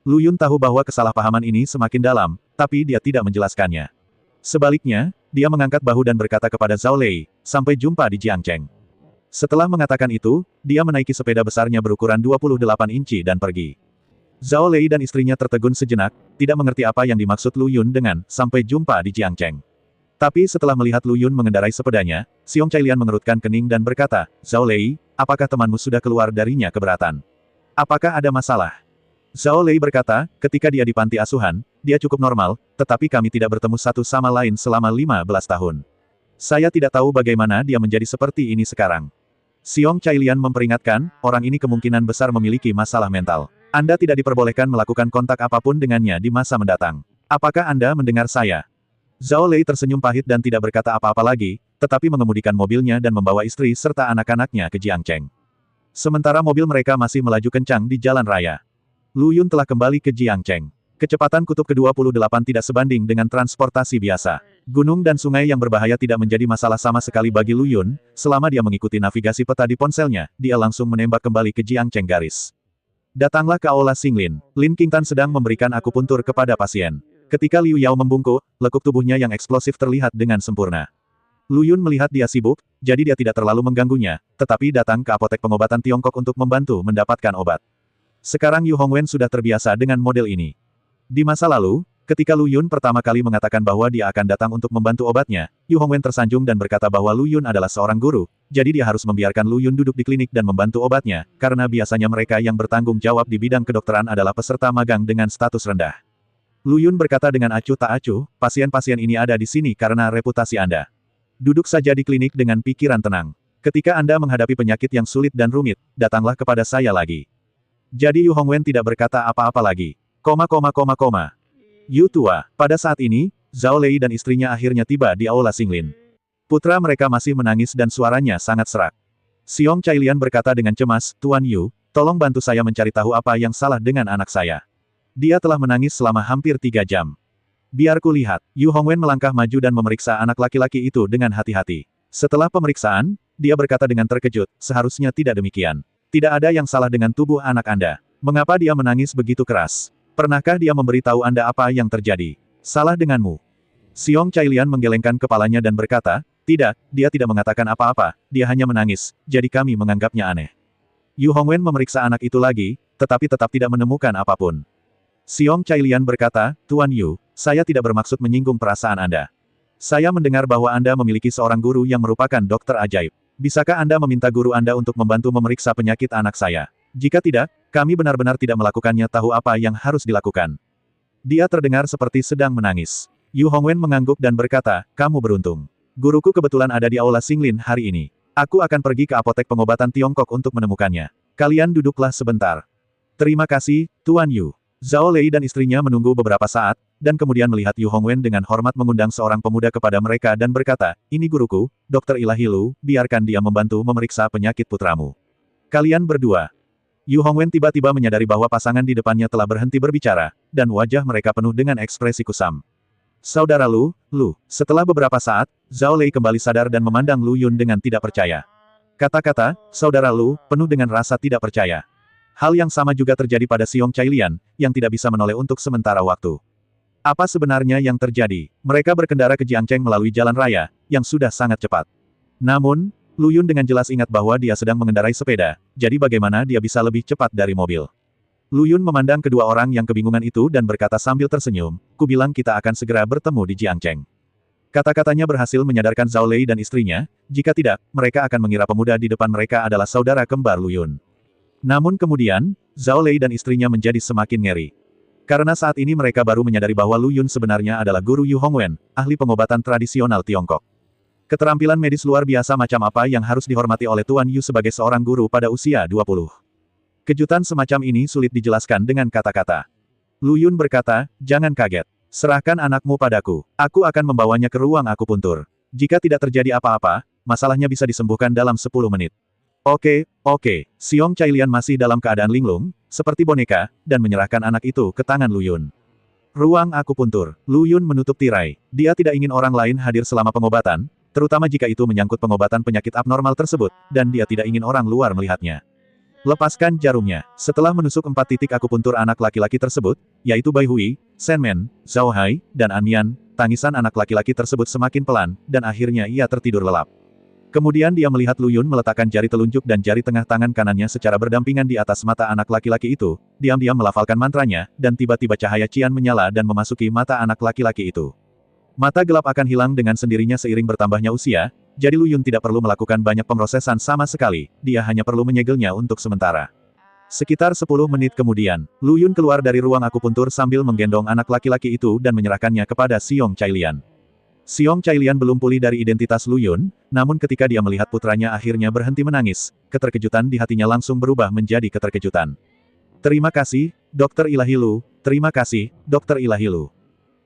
Lu Yun tahu bahwa kesalahpahaman ini semakin dalam, tapi dia tidak menjelaskannya. Sebaliknya, dia mengangkat bahu dan berkata kepada Zhao Lei, sampai jumpa di Jiangcheng. Setelah mengatakan itu, dia menaiki sepeda besarnya berukuran 28 inci dan pergi. Zhao Lei dan istrinya tertegun sejenak, tidak mengerti apa yang dimaksud Lu Yun dengan, sampai jumpa di Jiangcheng. Tapi setelah melihat Lu Yun mengendarai sepedanya, Xiong Cailian mengerutkan kening dan berkata, Zhao Lei, apakah temanmu sudah keluar darinya keberatan? Apakah ada masalah? Zhao Lei berkata, ketika dia di panti asuhan, dia cukup normal, tetapi kami tidak bertemu satu sama lain selama 15 tahun. Saya tidak tahu bagaimana dia menjadi seperti ini sekarang. Xiong Cailian memperingatkan, orang ini kemungkinan besar memiliki masalah mental. Anda tidak diperbolehkan melakukan kontak apapun dengannya di masa mendatang. Apakah Anda mendengar saya? Zhao Lei tersenyum pahit dan tidak berkata apa-apa lagi, tetapi mengemudikan mobilnya dan membawa istri serta anak-anaknya ke Jiangcheng. Sementara mobil mereka masih melaju kencang di jalan raya. Lu Yun telah kembali ke Jiangcheng. Kecepatan kutub ke-28 tidak sebanding dengan transportasi biasa. Gunung dan sungai yang berbahaya tidak menjadi masalah sama sekali bagi Lu Yun. Selama dia mengikuti navigasi peta di ponselnya, dia langsung menembak kembali ke Jiangcheng garis. Datanglah ke Aula Xinglin. Lin Qingtan sedang memberikan akupuntur kepada pasien. Ketika Liu Yao membungkuk, lekuk tubuhnya yang eksplosif terlihat dengan sempurna. Lu Yun melihat dia sibuk, jadi dia tidak terlalu mengganggunya, tetapi datang ke apotek pengobatan Tiongkok untuk membantu mendapatkan obat. Sekarang Yu Hongwen sudah terbiasa dengan model ini. Di masa lalu, ketika Lu Yun pertama kali mengatakan bahwa dia akan datang untuk membantu obatnya, Yu Hongwen tersanjung dan berkata bahwa Lu Yun adalah seorang guru, jadi dia harus membiarkan Lu Yun duduk di klinik dan membantu obatnya, karena biasanya mereka yang bertanggung jawab di bidang kedokteran adalah peserta magang dengan status rendah. Lu Yun berkata dengan acuh tak acuh, pasien-pasien ini ada di sini karena reputasi Anda. Duduk saja di klinik dengan pikiran tenang. Ketika Anda menghadapi penyakit yang sulit dan rumit, datanglah kepada saya lagi. Jadi Yu Hongwen tidak berkata apa-apa lagi. Yu tua. Pada saat ini, Zhao Lei dan istrinya akhirnya tiba di Aula Xinglin. Putra mereka masih menangis dan suaranya sangat serak. Xiong Cailian berkata dengan cemas, Tuan Yu, tolong bantu saya mencari tahu apa yang salah dengan anak saya. Dia telah menangis selama hampir 3 jam. Biar ku lihat. Yu Hongwen melangkah maju dan memeriksa anak laki-laki itu dengan hati-hati. Setelah pemeriksaan, dia berkata dengan terkejut, seharusnya tidak demikian. Tidak ada yang salah dengan tubuh anak Anda. Mengapa dia menangis begitu keras? Pernahkah dia memberitahu Anda apa yang terjadi? Salah denganmu. Xiong Cailian menggelengkan kepalanya dan berkata, tidak, dia tidak mengatakan apa-apa, dia hanya menangis, jadi kami menganggapnya aneh. Yu Hongwen memeriksa anak itu lagi, tetapi tetap tidak menemukan apapun. Xiong Cailian berkata, Tuan Yu, saya tidak bermaksud menyinggung perasaan Anda. Saya mendengar bahwa Anda memiliki seorang guru yang merupakan dokter ajaib. Bisakah Anda meminta guru Anda untuk membantu memeriksa penyakit anak saya? Jika tidak, kami benar-benar tidak melakukannya tahu apa yang harus dilakukan. Dia terdengar seperti sedang menangis. Yu Hongwen mengangguk dan berkata, kamu beruntung. Guruku kebetulan ada di Aula Xinglin hari ini. Aku akan pergi ke apotek pengobatan Tiongkok untuk menemukannya. Kalian duduklah sebentar. Terima kasih, Tuan Yu. Zhao Lei dan istrinya menunggu beberapa saat, dan kemudian melihat Yu Hongwen dengan hormat mengundang seorang pemuda kepada mereka dan berkata, ini guruku, Dr. Ilahi Lu, biarkan dia membantu memeriksa penyakit putramu. Kalian berdua. Yu Hongwen tiba-tiba menyadari bahwa pasangan di depannya telah berhenti berbicara, dan wajah mereka penuh dengan ekspresi kusam. Saudara Lu. Setelah beberapa saat, Zhao Lei kembali sadar dan memandang Lu Yun dengan tidak percaya. Kata-kata, saudara Lu, penuh dengan rasa tidak percaya. Hal yang sama juga terjadi pada Xiong Cailian, yang tidak bisa menoleh untuk sementara waktu. Apa sebenarnya yang terjadi? Mereka berkendara ke Jiangcheng melalui jalan raya, yang sudah sangat cepat. Namun, Lu Yun dengan jelas ingat bahwa dia sedang mengendarai sepeda, jadi bagaimana dia bisa lebih cepat dari mobil. Lu Yun memandang kedua orang yang kebingungan itu dan berkata sambil tersenyum, ku bilang kita akan segera bertemu di Jiangcheng. Kata-katanya berhasil menyadarkan Zhao Lei dan istrinya, jika tidak, mereka akan mengira pemuda di depan mereka adalah saudara kembar Lu Yun. Namun kemudian, Zhao Lei dan istrinya menjadi semakin ngeri. Karena saat ini mereka baru menyadari bahwa Lu Yun sebenarnya adalah guru Yu Hongwen, ahli pengobatan tradisional Tiongkok. Keterampilan medis luar biasa macam apa yang harus dihormati oleh Tuan Yu sebagai seorang guru pada usia 20. Kejutan semacam ini sulit dijelaskan dengan kata-kata. Lu Yun berkata, jangan kaget. Serahkan anakmu padaku. Aku akan membawanya ke ruang akupuntur. Jika tidak terjadi apa-apa, masalahnya bisa disembuhkan dalam 10 menit. Oke. Xiong Cailian masih dalam keadaan linglung, seperti boneka, dan menyerahkan anak itu ke tangan Lu Yun. Ruang akupuntur. Lu Yun menutup tirai. Dia tidak ingin orang lain hadir selama pengobatan, terutama jika itu menyangkut pengobatan penyakit abnormal tersebut, dan dia tidak ingin orang luar melihatnya. Lepaskan jarumnya. Setelah menusuk 4 titik akupuntur anak laki-laki tersebut, yaitu Bai Hui, Shen Men, Zhao Hai, dan An Mian, tangisan anak laki-laki tersebut semakin pelan, dan akhirnya ia tertidur lelap. Kemudian dia melihat Lu Yun meletakkan jari telunjuk dan jari tengah tangan kanannya secara berdampingan di atas mata anak laki-laki itu, diam-diam melafalkan mantranya, dan tiba-tiba cahaya cian menyala dan memasuki mata anak laki-laki itu. Mata gelap akan hilang dengan sendirinya seiring bertambahnya usia, jadi Lu Yun tidak perlu melakukan banyak pemrosesan sama sekali, dia hanya perlu menyegelnya untuk sementara. Sekitar 10 menit kemudian, Lu Yun keluar dari ruang akupuntur sambil menggendong anak laki-laki itu dan menyerahkannya kepada Xiong Cailian. Xiong Cailian belum pulih dari identitas Lu Yun, namun ketika dia melihat putranya akhirnya berhenti menangis, keterkejutan di hatinya langsung berubah menjadi keterkejutan. Terima kasih, Dr. Ilahi Lu, terima kasih, Dr. Ilahi Lu.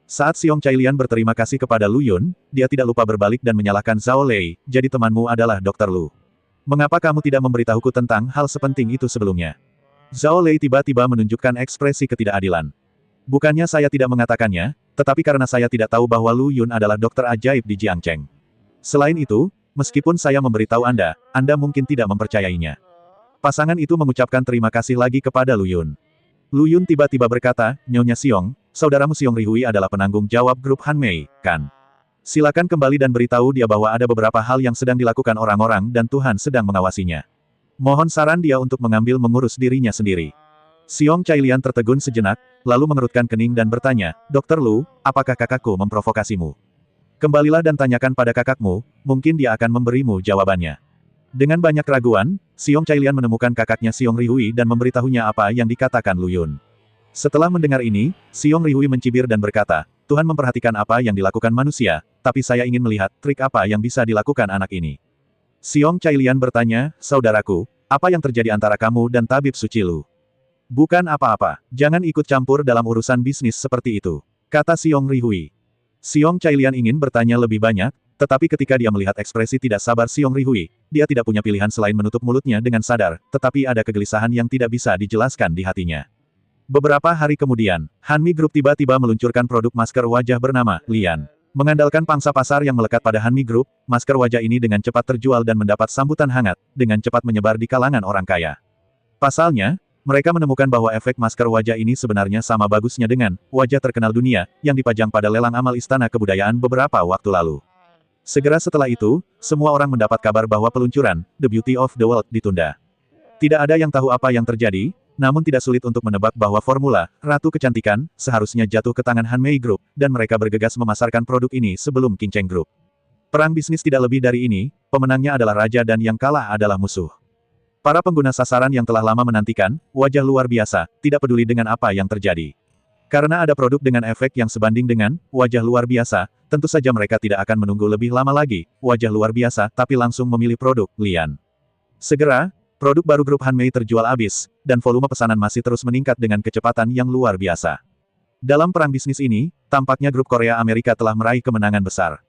Saat Xiong Cailian berterima kasih kepada Lu Yun, dia tidak lupa berbalik dan menyalahkan Zhao Lei, jadi temanmu adalah Dr. Lu. Mengapa kamu tidak memberitahuku tentang hal sepenting itu sebelumnya? Zhao Lei tiba-tiba menunjukkan ekspresi ketidakadilan. Bukannya saya tidak mengatakannya, tetapi karena saya tidak tahu bahwa Lu Yun adalah dokter ajaib di Jiangcheng. Selain itu, meskipun saya memberitahu Anda, Anda mungkin tidak mempercayainya. Pasangan itu mengucapkan terima kasih lagi kepada Lu Yun. Lu Yun tiba-tiba berkata, Nyonya Xiong, saudaramu Xiong Rihui adalah penanggung jawab grup Hanmei, kan? Silakan kembali dan beritahu dia bahwa ada beberapa hal yang sedang dilakukan orang-orang dan Tuhan sedang mengawasinya. Mohon saran dia untuk mengambil mengurus dirinya sendiri. Xiong Cailian tertegun sejenak, lalu mengerutkan kening dan bertanya, Dokter Lu, apakah kakakku memprovokasimu? Kembalilah dan tanyakan pada kakakmu, mungkin dia akan memberimu jawabannya. Dengan banyak keraguan, Xiong Cailian menemukan kakaknya Xiong Rihui dan memberitahunya apa yang dikatakan Lu Yun. Setelah mendengar ini, Xiong Rihui mencibir dan berkata, Tuhan memperhatikan apa yang dilakukan manusia, tapi saya ingin melihat trik apa yang bisa dilakukan anak ini. Xiong Cailian bertanya, Saudaraku, apa yang terjadi antara kamu dan tabib suci Lu? Bukan apa-apa, jangan ikut campur dalam urusan bisnis seperti itu, kata Xiong Rihui. Xiong Cailian ingin bertanya lebih banyak, tetapi ketika dia melihat ekspresi tidak sabar Xiong Rihui, dia tidak punya pilihan selain menutup mulutnya dengan sadar, tetapi ada kegelisahan yang tidak bisa dijelaskan di hatinya. Beberapa hari kemudian, Hanmi Group tiba-tiba meluncurkan produk masker wajah bernama Lian. Mengandalkan pangsa pasar yang melekat pada Hanmi Group, masker wajah ini dengan cepat terjual dan mendapat sambutan hangat, dengan cepat menyebar di kalangan orang kaya. Pasalnya, mereka menemukan bahwa efek masker wajah ini sebenarnya sama bagusnya dengan wajah terkenal dunia, yang dipajang pada lelang amal Istana Kebudayaan beberapa waktu lalu. Segera setelah itu, semua orang mendapat kabar bahwa peluncuran The Beauty of the World ditunda. Tidak ada yang tahu apa yang terjadi, namun tidak sulit untuk menebak bahwa formula Ratu Kecantikan seharusnya jatuh ke tangan Hanmei Group, dan mereka bergegas memasarkan produk ini sebelum Qingcheng Group. Perang bisnis tidak lebih dari ini, pemenangnya adalah raja dan yang kalah adalah musuh. Para pengguna sasaran yang telah lama menantikan, wajah luar biasa, tidak peduli dengan apa yang terjadi. Karena ada produk dengan efek yang sebanding dengan wajah luar biasa, tentu saja mereka tidak akan menunggu lebih lama lagi, wajah luar biasa, tapi langsung memilih produk Lian. Segera, produk baru grup Hanmei terjual habis, dan volume pesanan masih terus meningkat dengan kecepatan yang luar biasa. Dalam perang bisnis ini, tampaknya grup Korea Amerika telah meraih kemenangan besar.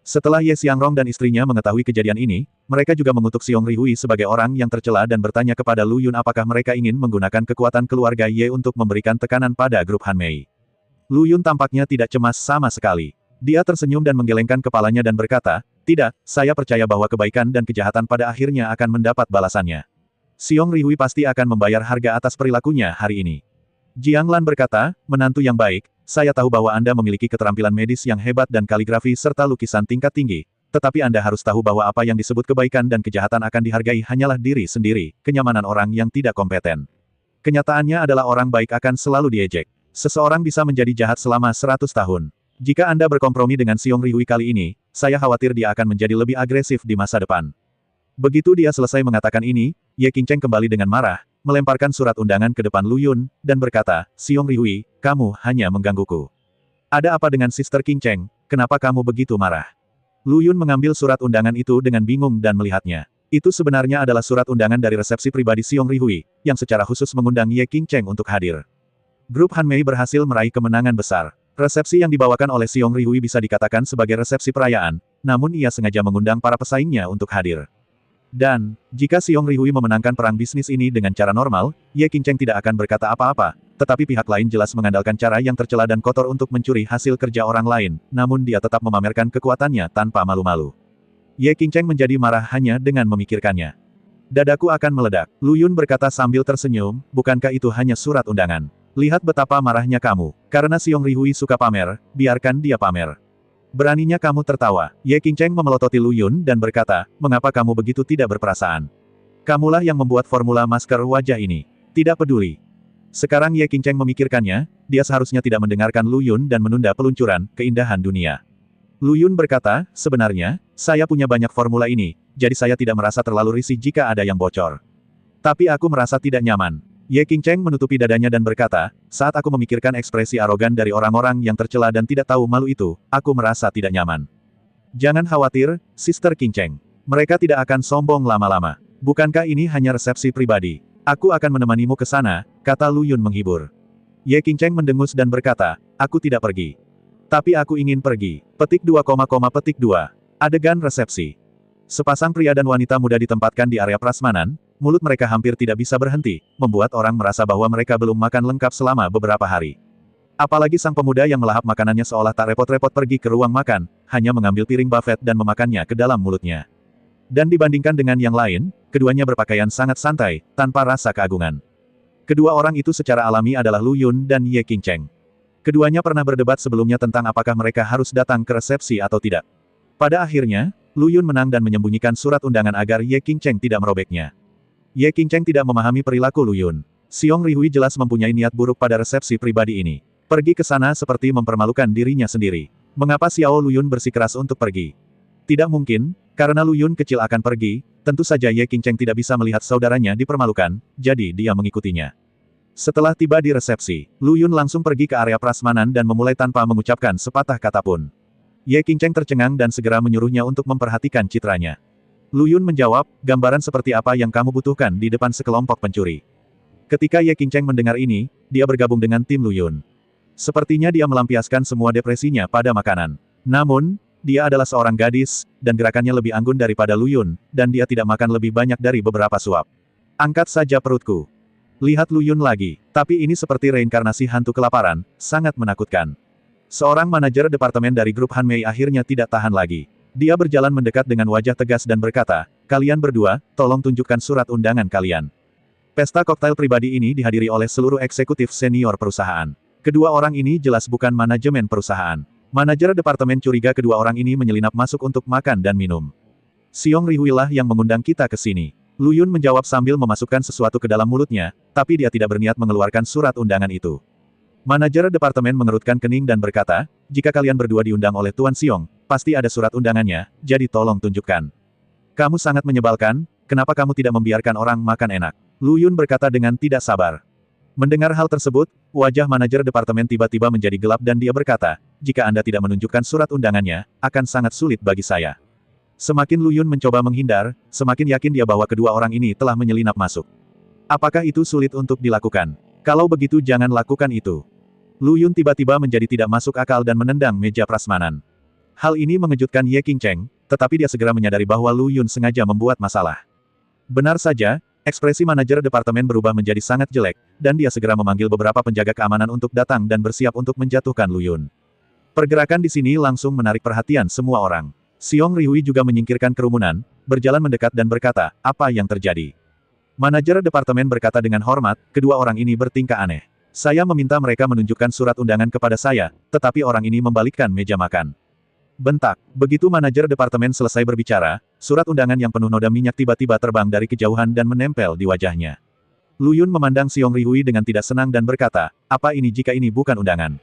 Setelah Ye Xiangrong dan istrinya mengetahui kejadian ini, mereka juga mengutuk Xiong Rihui sebagai orang yang tercela dan bertanya kepada Lu Yun apakah mereka ingin menggunakan kekuatan keluarga Ye untuk memberikan tekanan pada grup Hanmei. Lu Yun tampaknya tidak cemas sama sekali. Dia tersenyum dan menggelengkan kepalanya dan berkata, tidak, saya percaya bahwa kebaikan dan kejahatan pada akhirnya akan mendapat balasannya. Xiong Rihui pasti akan membayar harga atas perilakunya hari ini. Jiang Lan berkata, menantu yang baik, saya tahu bahwa Anda memiliki keterampilan medis yang hebat dan kaligrafi serta lukisan tingkat tinggi, tetapi Anda harus tahu bahwa apa yang disebut kebaikan dan kejahatan akan dihargai hanyalah diri sendiri, kenyamanan orang yang tidak kompeten. Kenyataannya adalah orang baik akan selalu diejek. Seseorang bisa menjadi jahat selama 100 tahun. Jika Anda berkompromi dengan Xiong Rihui kali ini, saya khawatir dia akan menjadi lebih agresif di masa depan. Begitu dia selesai mengatakan ini, Ye Qingcheng kembali dengan marah, melemparkan surat undangan ke depan Lu Yun, dan berkata, Xiong Rihui, kamu hanya menggangguku. Ada apa dengan Sister Qingcheng, kenapa kamu begitu marah? Lu Yun mengambil surat undangan itu dengan bingung dan melihatnya. Itu sebenarnya adalah surat undangan dari resepsi pribadi Xiong Rihui, yang secara khusus mengundang Ye Qingcheng untuk hadir. Grup Hanmei berhasil meraih kemenangan besar. Resepsi yang dibawakan oleh Xiong Rihui bisa dikatakan sebagai resepsi perayaan, namun ia sengaja mengundang para pesaingnya untuk hadir. Dan, jika Xiong Rihui memenangkan perang bisnis ini dengan cara normal, Ye Qingcheng tidak akan berkata apa-apa, tetapi pihak lain jelas mengandalkan cara yang tercela dan kotor untuk mencuri hasil kerja orang lain, namun dia tetap memamerkan kekuatannya tanpa malu-malu. Ye Qingcheng menjadi marah hanya dengan memikirkannya. Dadaku akan meledak. Lu Yun berkata sambil tersenyum, bukankah itu hanya surat undangan? Lihat betapa marahnya kamu. Karena Xiong Rihui suka pamer, biarkan dia pamer. Beraninya kamu tertawa. Ye Qingcheng memelototi Lu Yun dan berkata, mengapa kamu begitu tidak berperasaan? Kamulah yang membuat formula masker wajah ini. Tidak peduli. Sekarang Ye Qingcheng memikirkannya, dia seharusnya tidak mendengarkan Lu Yun dan menunda peluncuran keindahan dunia. Lu Yun berkata, sebenarnya, saya punya banyak formula ini, jadi saya tidak merasa terlalu risih jika ada yang bocor. Tapi aku merasa tidak nyaman. Ye Qingcheng menutupi dadanya dan berkata, saat aku memikirkan ekspresi arogan dari orang-orang yang tercela dan tidak tahu malu itu, aku merasa tidak nyaman. Jangan khawatir, Sister Qingcheng. Mereka tidak akan sombong lama-lama. Bukankah ini hanya resepsi pribadi? Aku akan menemanimu ke sana, kata Lu Yun menghibur. Ye Qingcheng mendengus dan berkata, aku tidak pergi. Tapi aku ingin pergi. Petik 2, Adegan resepsi. Sepasang pria dan wanita muda ditempatkan di area prasmanan, mulut mereka hampir tidak bisa berhenti, membuat orang merasa bahwa mereka belum makan lengkap selama beberapa hari. Apalagi sang pemuda yang melahap makanannya seolah tak repot-repot pergi ke ruang makan, hanya mengambil piring buffet dan memakannya ke dalam mulutnya. Dan dibandingkan dengan yang lain, keduanya berpakaian sangat santai, tanpa rasa keagungan. Kedua orang itu secara alami adalah Lu Yun dan Ye Qingcheng. Keduanya pernah berdebat sebelumnya tentang apakah mereka harus datang ke resepsi atau tidak. Pada akhirnya, Lu Yun menang dan menyembunyikan surat undangan agar Ye Qingcheng tidak merobeknya. Ye Qingcheng tidak memahami perilaku Lu Yun. Xiong Rihui jelas mempunyai niat buruk pada resepsi pribadi ini. Pergi ke sana seperti mempermalukan dirinya sendiri. Mengapa Xiao Lu Yun bersikeras untuk pergi? Tidak mungkin, karena Lu Yun kecil akan pergi, tentu saja Ye Qingcheng tidak bisa melihat saudaranya dipermalukan, jadi dia mengikutinya. Setelah tiba di resepsi, Lu Yun langsung pergi ke area prasmanan dan memulai tanpa mengucapkan sepatah kata pun. Ye Qingcheng tercengang dan segera menyuruhnya untuk memperhatikan citranya. Lu Yun menjawab, gambaran seperti apa yang kamu butuhkan di depan sekelompok pencuri. Ketika Ye Qingcheng mendengar ini, dia bergabung dengan tim Lu Yun. Sepertinya dia melampiaskan semua depresinya pada makanan. Namun, dia adalah seorang gadis, dan gerakannya lebih anggun daripada Lu Yun, dan dia tidak makan lebih banyak dari beberapa suap. Angkat saja perutku. Lihat Lu Yun lagi, tapi ini seperti reinkarnasi hantu kelaparan, sangat menakutkan. Seorang manajer departemen dari grup Han Mei akhirnya tidak tahan lagi. Dia berjalan mendekat dengan wajah tegas dan berkata, kalian berdua, tolong tunjukkan surat undangan kalian. Pesta koktail pribadi ini dihadiri oleh seluruh eksekutif senior perusahaan. Kedua orang ini jelas bukan manajemen perusahaan. Manajer departemen curiga kedua orang ini menyelinap masuk untuk makan dan minum. Xiong Rihui lah yang mengundang kita ke sini. Lu Yun menjawab sambil memasukkan sesuatu ke dalam mulutnya, tapi dia tidak berniat mengeluarkan surat undangan itu. Manajer departemen mengerutkan kening dan berkata, jika kalian berdua diundang oleh Tuan Xiong, pasti ada surat undangannya, jadi tolong tunjukkan. Kamu sangat menyebalkan, kenapa kamu tidak membiarkan orang makan enak? Lu Yun berkata dengan tidak sabar. Mendengar hal tersebut, wajah manajer departemen tiba-tiba menjadi gelap dan dia berkata, jika Anda tidak menunjukkan surat undangannya, akan sangat sulit bagi saya. Semakin Lu Yun mencoba menghindar, semakin yakin dia bahwa kedua orang ini telah menyelinap masuk. Apakah itu sulit untuk dilakukan? Kalau begitu jangan lakukan itu. Lu Yun tiba-tiba menjadi tidak masuk akal dan menendang meja prasmanan. Hal ini mengejutkan Ye Qingcheng, tetapi dia segera menyadari bahwa Lu Yun sengaja membuat masalah. Benar saja, ekspresi manajer departemen berubah menjadi sangat jelek, dan dia segera memanggil beberapa penjaga keamanan untuk datang dan bersiap untuk menjatuhkan Lu Yun. Pergerakan di sini langsung menarik perhatian semua orang. Xiong Rihui juga menyingkirkan kerumunan, berjalan mendekat dan berkata, apa yang terjadi? Manajer departemen berkata dengan hormat, kedua orang ini bertingkah aneh. Saya meminta mereka menunjukkan surat undangan kepada saya, tetapi orang ini membalikkan meja makan. Bentak. Begitu manajer departemen selesai berbicara, surat undangan yang penuh noda minyak tiba-tiba terbang dari kejauhan dan menempel di wajahnya. Lu Yun memandang Xiong Rihui dengan tidak senang dan berkata, apa ini jika ini bukan undangan?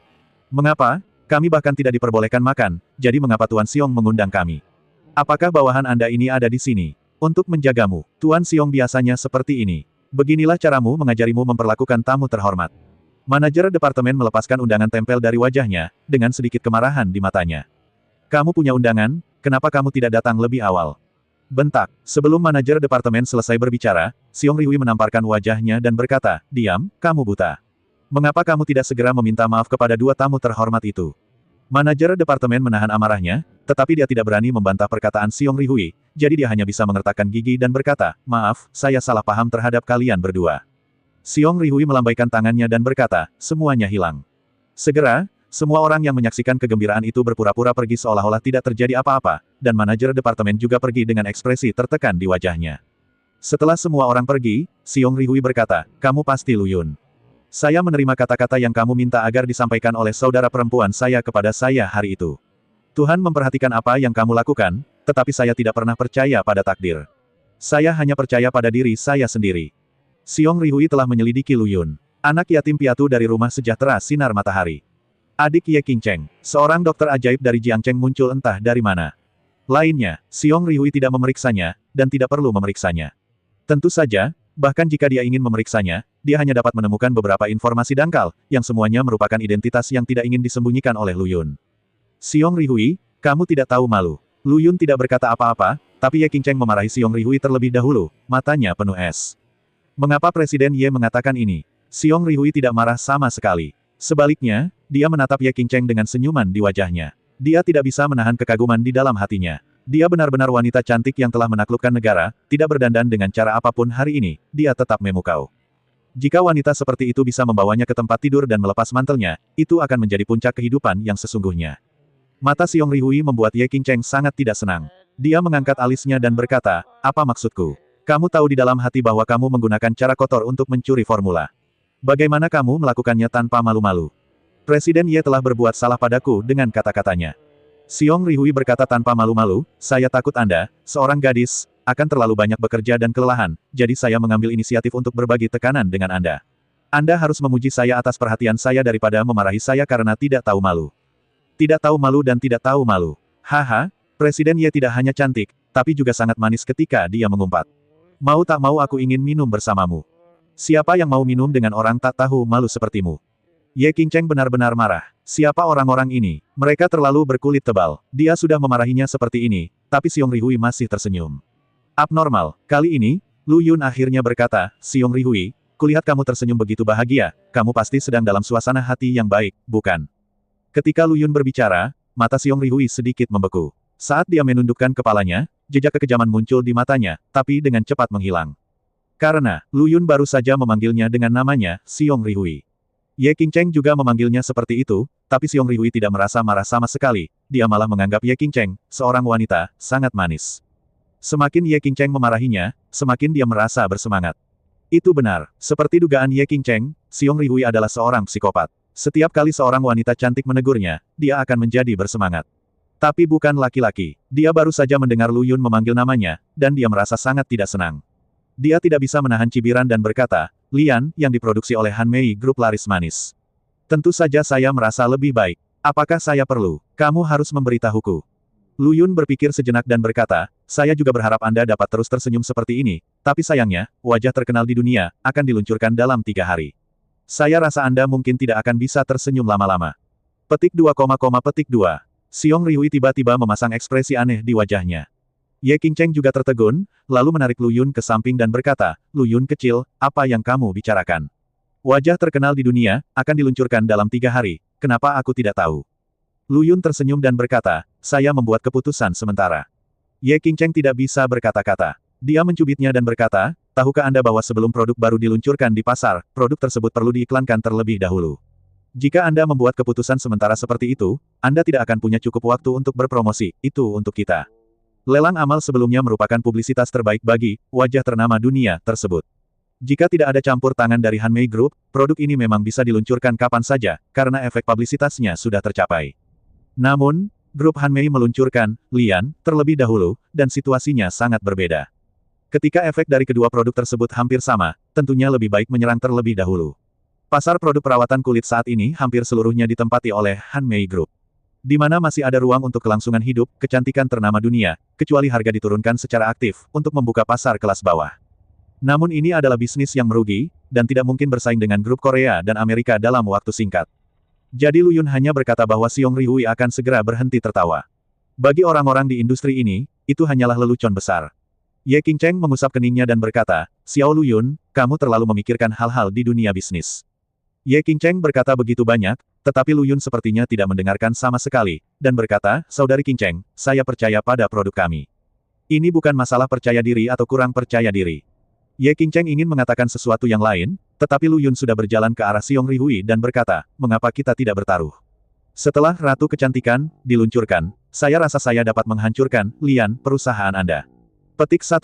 Mengapa? Kami bahkan tidak diperbolehkan makan, jadi mengapa Tuan Xiong mengundang kami? Apakah bawahan Anda ini ada di sini? Untuk menjagamu, Tuan Xiong biasanya seperti ini. Beginilah caramu mengajarimu memperlakukan tamu terhormat. Manajer departemen melepaskan undangan tempel dari wajahnya, dengan sedikit kemarahan di matanya. Kamu punya undangan, kenapa kamu tidak datang lebih awal? Bentak. Sebelum manajer departemen selesai berbicara, Xiong Rihui menamparkan wajahnya dan berkata, diam, kamu buta. Mengapa kamu tidak segera meminta maaf kepada dua tamu terhormat itu? Manajer departemen menahan amarahnya, tetapi dia tidak berani membantah perkataan Xiong Rihui, jadi dia hanya bisa mengertakkan gigi dan berkata, maaf, saya salah paham terhadap kalian berdua. Xiong Rihui melambaikan tangannya dan berkata, semuanya hilang. Segera, semua orang yang menyaksikan kegembiraan itu berpura-pura pergi seolah-olah tidak terjadi apa-apa, dan manajer departemen juga pergi dengan ekspresi tertekan di wajahnya. Setelah semua orang pergi, Xiong Rihui berkata, kamu pasti Lu Yun. Saya menerima kata-kata yang kamu minta agar disampaikan oleh saudara perempuan saya kepada saya hari itu. Tuhan memperhatikan apa yang kamu lakukan, tetapi saya tidak pernah percaya pada takdir. Saya hanya percaya pada diri saya sendiri. Xiong Rihui telah menyelidiki Lu Yun, anak yatim piatu dari rumah sejahtera sinar matahari. Adik Ye Qingcheng, seorang dokter ajaib dari Jiangcheng muncul entah dari mana. Lainnya, Xiong Rihui tidak memeriksanya, dan tidak perlu memeriksanya. Tentu saja, bahkan jika dia ingin memeriksanya, dia hanya dapat menemukan beberapa informasi dangkal, yang semuanya merupakan identitas yang tidak ingin disembunyikan oleh Lu Yun. Xiong Rihui, kamu tidak tahu malu. Lu Yun tidak berkata apa-apa, tapi Ye Qingcheng memarahi Xiong Rihui terlebih dahulu, matanya penuh es. Mengapa Presiden Ye mengatakan ini? Xiong Rihui tidak marah sama sekali. Sebaliknya, dia menatap Ye Qingcheng dengan senyuman di wajahnya. Dia tidak bisa menahan kekaguman di dalam hatinya. Dia benar-benar wanita cantik yang telah menaklukkan negara, tidak berdandan dengan cara apapun hari ini, dia tetap memukau. Jika wanita seperti itu bisa membawanya ke tempat tidur dan melepas mantelnya, itu akan menjadi puncak kehidupan yang sesungguhnya. Mata Xiong Rihui membuat Ye Qingcheng sangat tidak senang. Dia mengangkat alisnya dan berkata, apa maksudku? Kamu tahu di dalam hati bahwa kamu menggunakan cara kotor untuk mencuri formula. Bagaimana kamu melakukannya tanpa malu-malu? Presiden Ye telah berbuat salah padaku dengan kata-katanya. Xiong Rihui berkata tanpa malu-malu, saya takut Anda, seorang gadis, akan terlalu banyak bekerja dan kelelahan, jadi saya mengambil inisiatif untuk berbagi tekanan dengan Anda. Anda harus memuji saya atas perhatian saya daripada memarahi saya karena tidak tahu malu. Tidak tahu malu dan tidak tahu malu. Haha, Presiden Ye tidak hanya cantik, tapi juga sangat manis ketika dia mengumpat. Mau tak mau aku ingin minum bersamamu. Siapa yang mau minum dengan orang tak tahu malu sepertimu? Ye Qingcheng benar-benar marah. Siapa orang-orang ini? Mereka terlalu berkulit tebal. Dia sudah memarahinya seperti ini, tapi Xiong Rihui masih tersenyum. Abnormal. Kali ini, Lu Yun akhirnya berkata, Xiong Rihui, kulihat kamu tersenyum begitu bahagia, kamu pasti sedang dalam suasana hati yang baik, bukan? Ketika Lu Yun berbicara, mata Xiong Rihui sedikit membeku. Saat dia menundukkan kepalanya, jejak kekejaman muncul di matanya, tapi dengan cepat menghilang. Karena, Lu Yun baru saja memanggilnya dengan namanya, Xiong Rihui. Ye Qingcheng juga memanggilnya seperti itu, tapi Xiong Rihui tidak merasa marah sama sekali, dia malah menganggap Ye Qingcheng, seorang wanita, sangat manis. Semakin Ye Qingcheng memarahinya, semakin dia merasa bersemangat. Itu benar, seperti dugaan Ye Qingcheng, Xiong Rihui adalah seorang psikopat. Setiap kali seorang wanita cantik menegurnya, dia akan menjadi bersemangat. Tapi bukan laki-laki, dia baru saja mendengar Lu Yun memanggil namanya, dan dia merasa sangat tidak senang. Dia tidak bisa menahan cibiran dan berkata, Lian, yang diproduksi oleh Hanmei Group laris manis. Tentu saja saya merasa lebih baik. Apakah saya perlu? Kamu harus memberitahuku. Lu Yun berpikir sejenak dan berkata, saya juga berharap Anda dapat terus tersenyum seperti ini, tapi sayangnya, wajah terkenal di dunia, akan diluncurkan dalam 3 hari. Saya rasa Anda mungkin tidak akan bisa tersenyum lama-lama. Petik 2, petik 2. Xiong Rihui tiba-tiba memasang ekspresi aneh di wajahnya. Ye Qingcheng juga tertegun, lalu menarik Lu Yun ke samping dan berkata, Lu Yun kecil, apa yang kamu bicarakan? Wajah terkenal di dunia, akan diluncurkan dalam 3 hari, kenapa aku tidak tahu? Lu Yun tersenyum dan berkata, saya membuat keputusan sementara. Ye Qingcheng tidak bisa berkata-kata. Dia mencubitnya dan berkata, tahukah Anda bahwa sebelum produk baru diluncurkan di pasar, produk tersebut perlu diiklankan terlebih dahulu. Jika Anda membuat keputusan sementara seperti itu, Anda tidak akan punya cukup waktu untuk berpromosi, itu untuk kita. Lelang amal sebelumnya merupakan publisitas terbaik bagi wajah ternama dunia tersebut. Jika tidak ada campur tangan dari Hanmei Group, produk ini memang bisa diluncurkan kapan saja, karena efek publisitasnya sudah tercapai. Namun, grup Hanmei meluncurkan Lian terlebih dahulu, dan situasinya sangat berbeda. Ketika efek dari kedua produk tersebut hampir sama, tentunya lebih baik menyerang terlebih dahulu. Pasar produk perawatan kulit saat ini hampir seluruhnya ditempati oleh Hanmei Group. Di mana masih ada ruang untuk kelangsungan hidup, kecantikan ternama dunia, kecuali harga diturunkan secara aktif, untuk membuka pasar kelas bawah. Namun ini adalah bisnis yang merugi, dan tidak mungkin bersaing dengan grup Korea dan Amerika dalam waktu singkat. Jadi Lu Yun hanya berkata bahwa Xiong Rihui akan segera berhenti tertawa. Bagi orang-orang di industri ini, itu hanyalah lelucon besar. Ye Qingcheng mengusap keningnya dan berkata, Xiao Lu Yun, kamu terlalu memikirkan hal-hal di dunia bisnis. Ye Qingcheng berkata begitu banyak, tetapi Lu Yun sepertinya tidak mendengarkan sama sekali, dan berkata, Saudari Qingcheng, saya percaya pada produk kami. Ini bukan masalah percaya diri atau kurang percaya diri. Ye Qingcheng ingin mengatakan sesuatu yang lain, tetapi Lu Yun sudah berjalan ke arah Xiong Rihui dan berkata, mengapa kita tidak bertaruh? Setelah Ratu Kecantikan diluncurkan, saya rasa saya dapat menghancurkan, Lian, perusahaan Anda. Petik 1.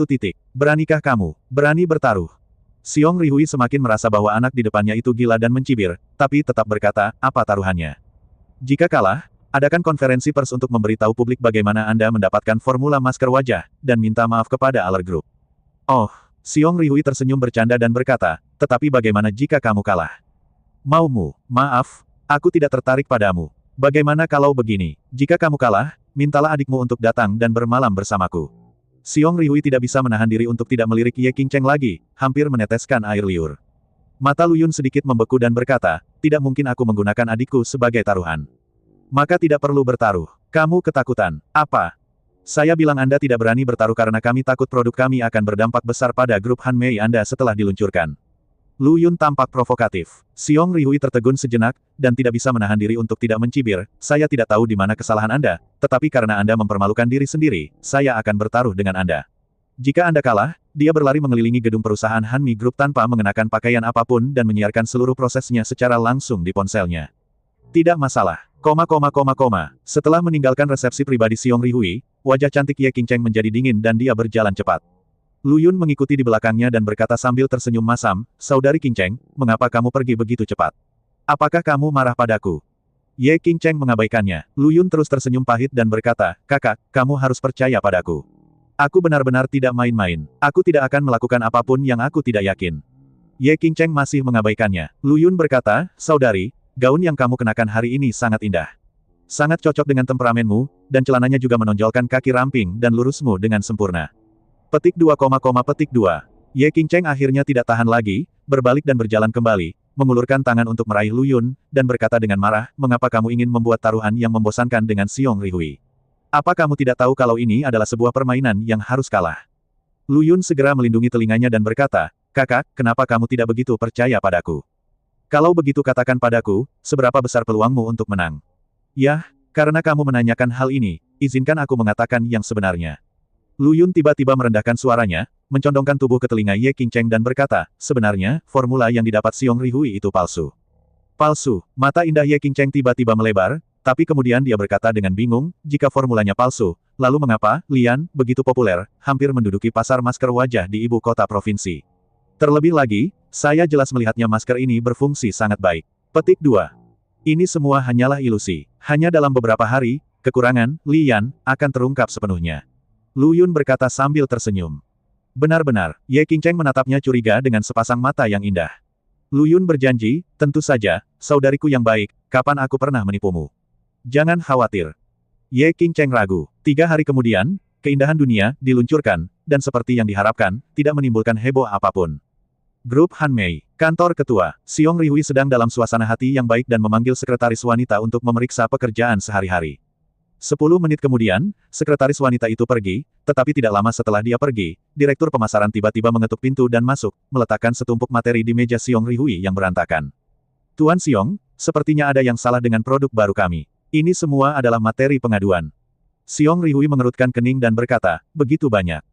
Beranikah kamu, berani bertaruh? Xiong Rihui semakin merasa bahwa anak di depannya itu gila dan mencibir, tapi tetap berkata, apa taruhannya? Jika kalah, adakan konferensi pers untuk memberitahu publik bagaimana Anda mendapatkan formula masker wajah, dan minta maaf kepada Aller Group. Oh, Xiong Rihui tersenyum bercanda dan berkata, tetapi bagaimana jika kamu kalah? Maumu, maaf, aku tidak tertarik padamu. Bagaimana kalau begini, jika kamu kalah, mintalah adikmu untuk datang dan bermalam bersamaku. Xiong Rihui tidak bisa menahan diri untuk tidak melirik Ye Qingcheng lagi, hampir meneteskan air liur. Mata Lu Yun sedikit membeku dan berkata, tidak mungkin aku menggunakan adikku sebagai taruhan. Maka tidak perlu bertaruh. Kamu ketakutan. Apa? Saya bilang Anda tidak berani bertaruh karena kami takut produk kami akan berdampak besar pada grup Hanmei Anda setelah diluncurkan. Lu Yun tampak provokatif. Xiong Rihui tertegun sejenak, dan tidak bisa menahan diri untuk tidak mencibir. Saya tidak tahu di mana kesalahan Anda, tetapi karena Anda mempermalukan diri sendiri, saya akan bertaruh dengan Anda. Jika Anda kalah, dia berlari mengelilingi gedung perusahaan Hanmi Group tanpa mengenakan pakaian apapun dan menyiarkan seluruh prosesnya secara langsung di ponselnya. Tidak masalah. Setelah meninggalkan resepsi pribadi Xiong Rihui, wajah cantik Ye Qingcheng menjadi dingin dan dia berjalan cepat. Lu Yun mengikuti di belakangnya dan berkata sambil tersenyum masam, "Saudari Qingcheng, mengapa kamu pergi begitu cepat? Apakah kamu marah padaku?" Ye Qingcheng mengabaikannya. Lu Yun terus tersenyum pahit dan berkata, "Kakak, kamu harus percaya padaku. Aku benar-benar tidak main-main. Aku tidak akan melakukan apapun yang aku tidak yakin." Ye Qingcheng masih mengabaikannya. Lu Yun berkata, "Saudari, gaun yang kamu kenakan hari ini sangat indah. Sangat cocok dengan temperamenmu, dan celananya juga menonjolkan kaki ramping dan lurusmu dengan sempurna." Petik 2, petik 2. Ye Qingcheng akhirnya tidak tahan lagi, berbalik dan berjalan kembali, mengulurkan tangan untuk meraih Lu Yun, dan berkata dengan marah, "Mengapa kamu ingin membuat taruhan yang membosankan dengan Xiong Rihui? Apa kamu tidak tahu kalau ini adalah sebuah permainan yang harus kalah?" Lu Yun segera melindungi telinganya dan berkata, "Kakak, kenapa kamu tidak begitu percaya padaku? Kalau begitu katakan padaku, seberapa besar peluangmu untuk menang?" "Yah, karena kamu menanyakan hal ini, izinkan aku mengatakan yang sebenarnya." Lu Yun tiba-tiba merendahkan suaranya, mencondongkan tubuh ke telinga Ye Qingcheng dan berkata, "Sebenarnya, formula yang didapat Xiong Rihui itu palsu." "Palsu?" Mata indah Ye Qingcheng tiba-tiba melebar, tapi kemudian dia berkata dengan bingung, "Jika formulanya palsu, lalu mengapa Lian begitu populer, hampir menduduki pasar masker wajah di ibu kota provinsi? Terlebih lagi, saya jelas melihatnya masker ini berfungsi sangat baik." Petik 2. Ini semua hanyalah ilusi. Hanya dalam beberapa hari, kekurangan Lian akan terungkap sepenuhnya. Lu Yun berkata sambil tersenyum. Benar-benar, Ye Qingcheng menatapnya curiga dengan sepasang mata yang indah. Lu Yun berjanji, "Tentu saja, saudariku yang baik, kapan aku pernah menipumu? Jangan khawatir." Ye Qingcheng ragu. 3 hari kemudian, keindahan dunia diluncurkan, dan seperti yang diharapkan, tidak menimbulkan heboh apapun. Grup Hanmei, kantor ketua, Xiong Rihui sedang dalam suasana hati yang baik dan memanggil sekretaris wanita untuk memeriksa pekerjaan sehari-hari. 10 menit kemudian, sekretaris wanita itu pergi, tetapi tidak lama setelah dia pergi, direktur pemasaran tiba-tiba mengetuk pintu dan masuk, meletakkan setumpuk materi di meja Xiong Rihui yang berantakan. "Tuan Xiong, sepertinya ada yang salah dengan produk baru kami. Ini semua adalah materi pengaduan." Xiong Rihui mengerutkan kening dan berkata, "Begitu banyak."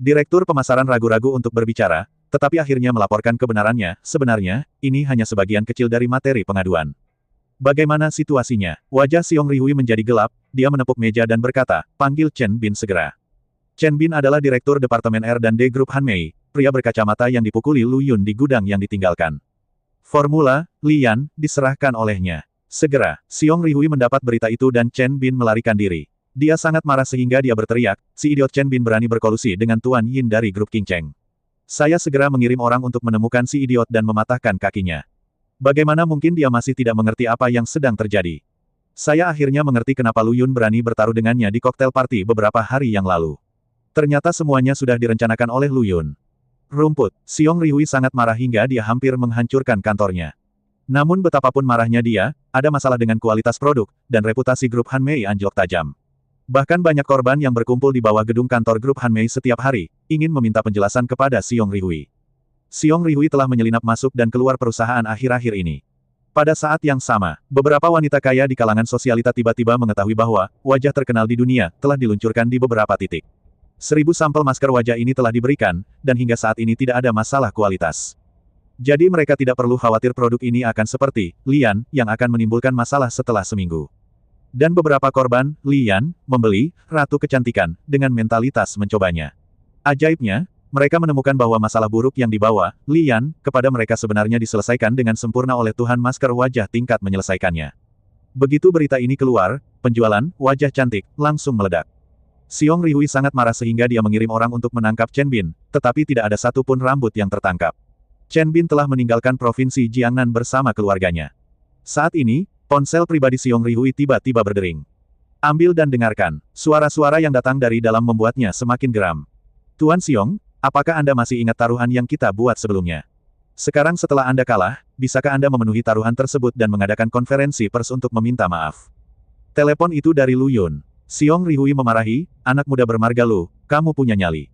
Direktur pemasaran ragu-ragu untuk berbicara, tetapi akhirnya melaporkan kebenarannya, "Sebenarnya, ini hanya sebagian kecil dari materi pengaduan." "Bagaimana situasinya?" Wajah Xiong Rihui menjadi gelap, dia menepuk meja dan berkata, "Panggil Chen Bin segera." Chen Bin adalah direktur Departemen R&D Grup Hanmei, pria berkacamata yang dipukuli Lu Yun di gudang yang ditinggalkan. Formula, Lian, diserahkan olehnya. Segera, Xiong Rihui mendapat berita itu dan Chen Bin melarikan diri. Dia sangat marah sehingga dia berteriak, "Si idiot Chen Bin berani berkolusi dengan Tuan Yin dari Grup Qingcheng. Saya segera mengirim orang untuk menemukan si idiot dan mematahkan kakinya. Bagaimana mungkin dia masih tidak mengerti apa yang sedang terjadi?" Saya akhirnya mengerti kenapa Lu Yun berani bertaruh dengannya di koktail party beberapa hari yang lalu. Ternyata semuanya sudah direncanakan oleh Lu Yun. Rumput, Xiong Rihui sangat marah hingga dia hampir menghancurkan kantornya. Namun betapapun marahnya dia, ada masalah dengan kualitas produk, dan reputasi grup Hanmei anjlok tajam. Bahkan banyak korban yang berkumpul di bawah gedung kantor grup Hanmei setiap hari, ingin meminta penjelasan kepada Xiong Rihui. Xiong Rihui telah menyelinap masuk dan keluar perusahaan akhir-akhir ini. Pada saat yang sama, beberapa wanita kaya di kalangan sosialita tiba-tiba mengetahui bahwa wajah terkenal di dunia telah diluncurkan di beberapa titik. 1000 sampel masker wajah ini telah diberikan, dan hingga saat ini tidak ada masalah kualitas. Jadi mereka tidak perlu khawatir produk ini akan seperti Lian, yang akan menimbulkan masalah setelah seminggu. Dan beberapa korban, Lian, membeli Ratu Kecantikan, dengan mentalitas mencobanya. Ajaibnya, mereka menemukan bahwa masalah buruk yang dibawa Lian kepada mereka sebenarnya diselesaikan dengan sempurna oleh Tuhan masker wajah tingkat menyelesaikannya. Begitu berita ini keluar, penjualan wajah cantik langsung meledak. Xiong Rihui sangat marah sehingga dia mengirim orang untuk menangkap Chen Bin, tetapi tidak ada satupun rambut yang tertangkap. Chen Bin telah meninggalkan provinsi Jiangnan bersama keluarganya. Saat ini, ponsel pribadi Xiong Rihui tiba-tiba berdering. "Ambil dan dengarkan." Suara-suara yang datang dari dalam membuatnya semakin geram. "Tuan Xiong, apakah Anda masih ingat taruhan yang kita buat sebelumnya? Sekarang setelah Anda kalah, bisakah Anda memenuhi taruhan tersebut dan mengadakan konferensi pers untuk meminta maaf?" Telepon itu dari Lu Yun. Xiong Rihui memarahi, "Anak muda bermarga Lu, kamu punya nyali.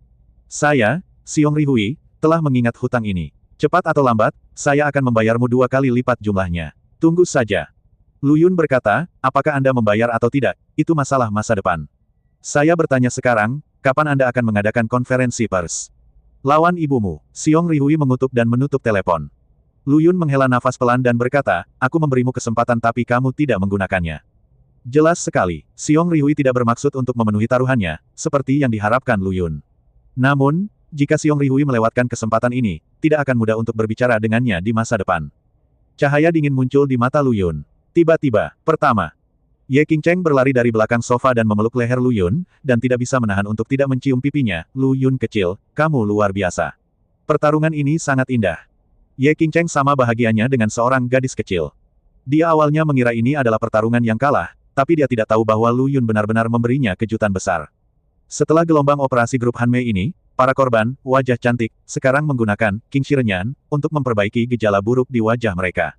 Saya, Xiong Rihui, telah mengingat hutang ini. Cepat atau lambat, saya akan membayarmu 2 kali lipat jumlahnya. Tunggu saja. Lu Yun berkata, apakah Anda membayar atau tidak, itu masalah masa depan. Saya bertanya sekarang, kapan Anda akan mengadakan konferensi pers? Lawan ibumu. Xiong Rihui mengutuk dan menutup telepon. Lu Yun menghela nafas pelan dan berkata, aku memberimu kesempatan tapi kamu tidak menggunakannya. Jelas sekali, Xiong Rihui tidak bermaksud untuk memenuhi taruhannya, seperti yang diharapkan Lu Yun. Namun, jika Xiong Rihui melewatkan kesempatan ini, tidak akan mudah untuk berbicara dengannya di masa depan. Cahaya dingin muncul di mata Lu Yun. Tiba-tiba, pertama, Ye Qingcheng berlari dari belakang sofa dan memeluk leher Lu Yun, dan tidak bisa menahan untuk tidak mencium pipinya. Lu Yun kecil, kamu luar biasa. Pertarungan ini sangat indah. Ye Qingcheng sama bahagianya dengan seorang gadis kecil. Dia awalnya mengira ini adalah pertarungan yang kalah, tapi dia tidak tahu bahwa Lu Yun benar-benar memberinya kejutan besar. Setelah gelombang operasi grup Hanmei ini, para korban, wajah cantik, sekarang menggunakan King Shirenyan untuk memperbaiki gejala buruk di wajah mereka.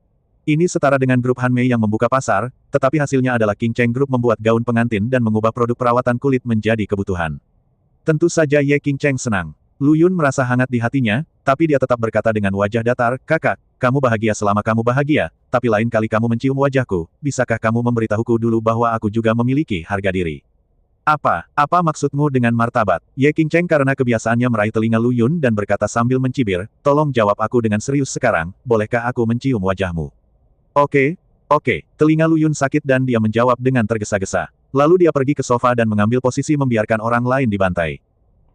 Ini setara dengan grup Hanmei yang membuka pasar, tetapi hasilnya adalah Qingcheng Group membuat gaun pengantin dan mengubah produk perawatan kulit menjadi kebutuhan. Tentu saja Ye Qingcheng senang. Lu Yun merasa hangat di hatinya, tapi dia tetap berkata dengan wajah datar, kakak, kamu bahagia selama kamu bahagia, tapi lain kali kamu mencium wajahku, bisakah kamu memberitahuku dulu bahwa aku juga memiliki harga diri? Apa maksudmu dengan martabat? Ye Qingcheng karena kebiasaannya meraih telinga Lu Yun dan berkata sambil mencibir, tolong jawab aku dengan serius sekarang, bolehkah aku mencium wajahmu? Oke, telinga Lu Yun sakit dan dia menjawab dengan tergesa-gesa. Lalu dia pergi ke sofa dan mengambil posisi membiarkan orang lain dibantai.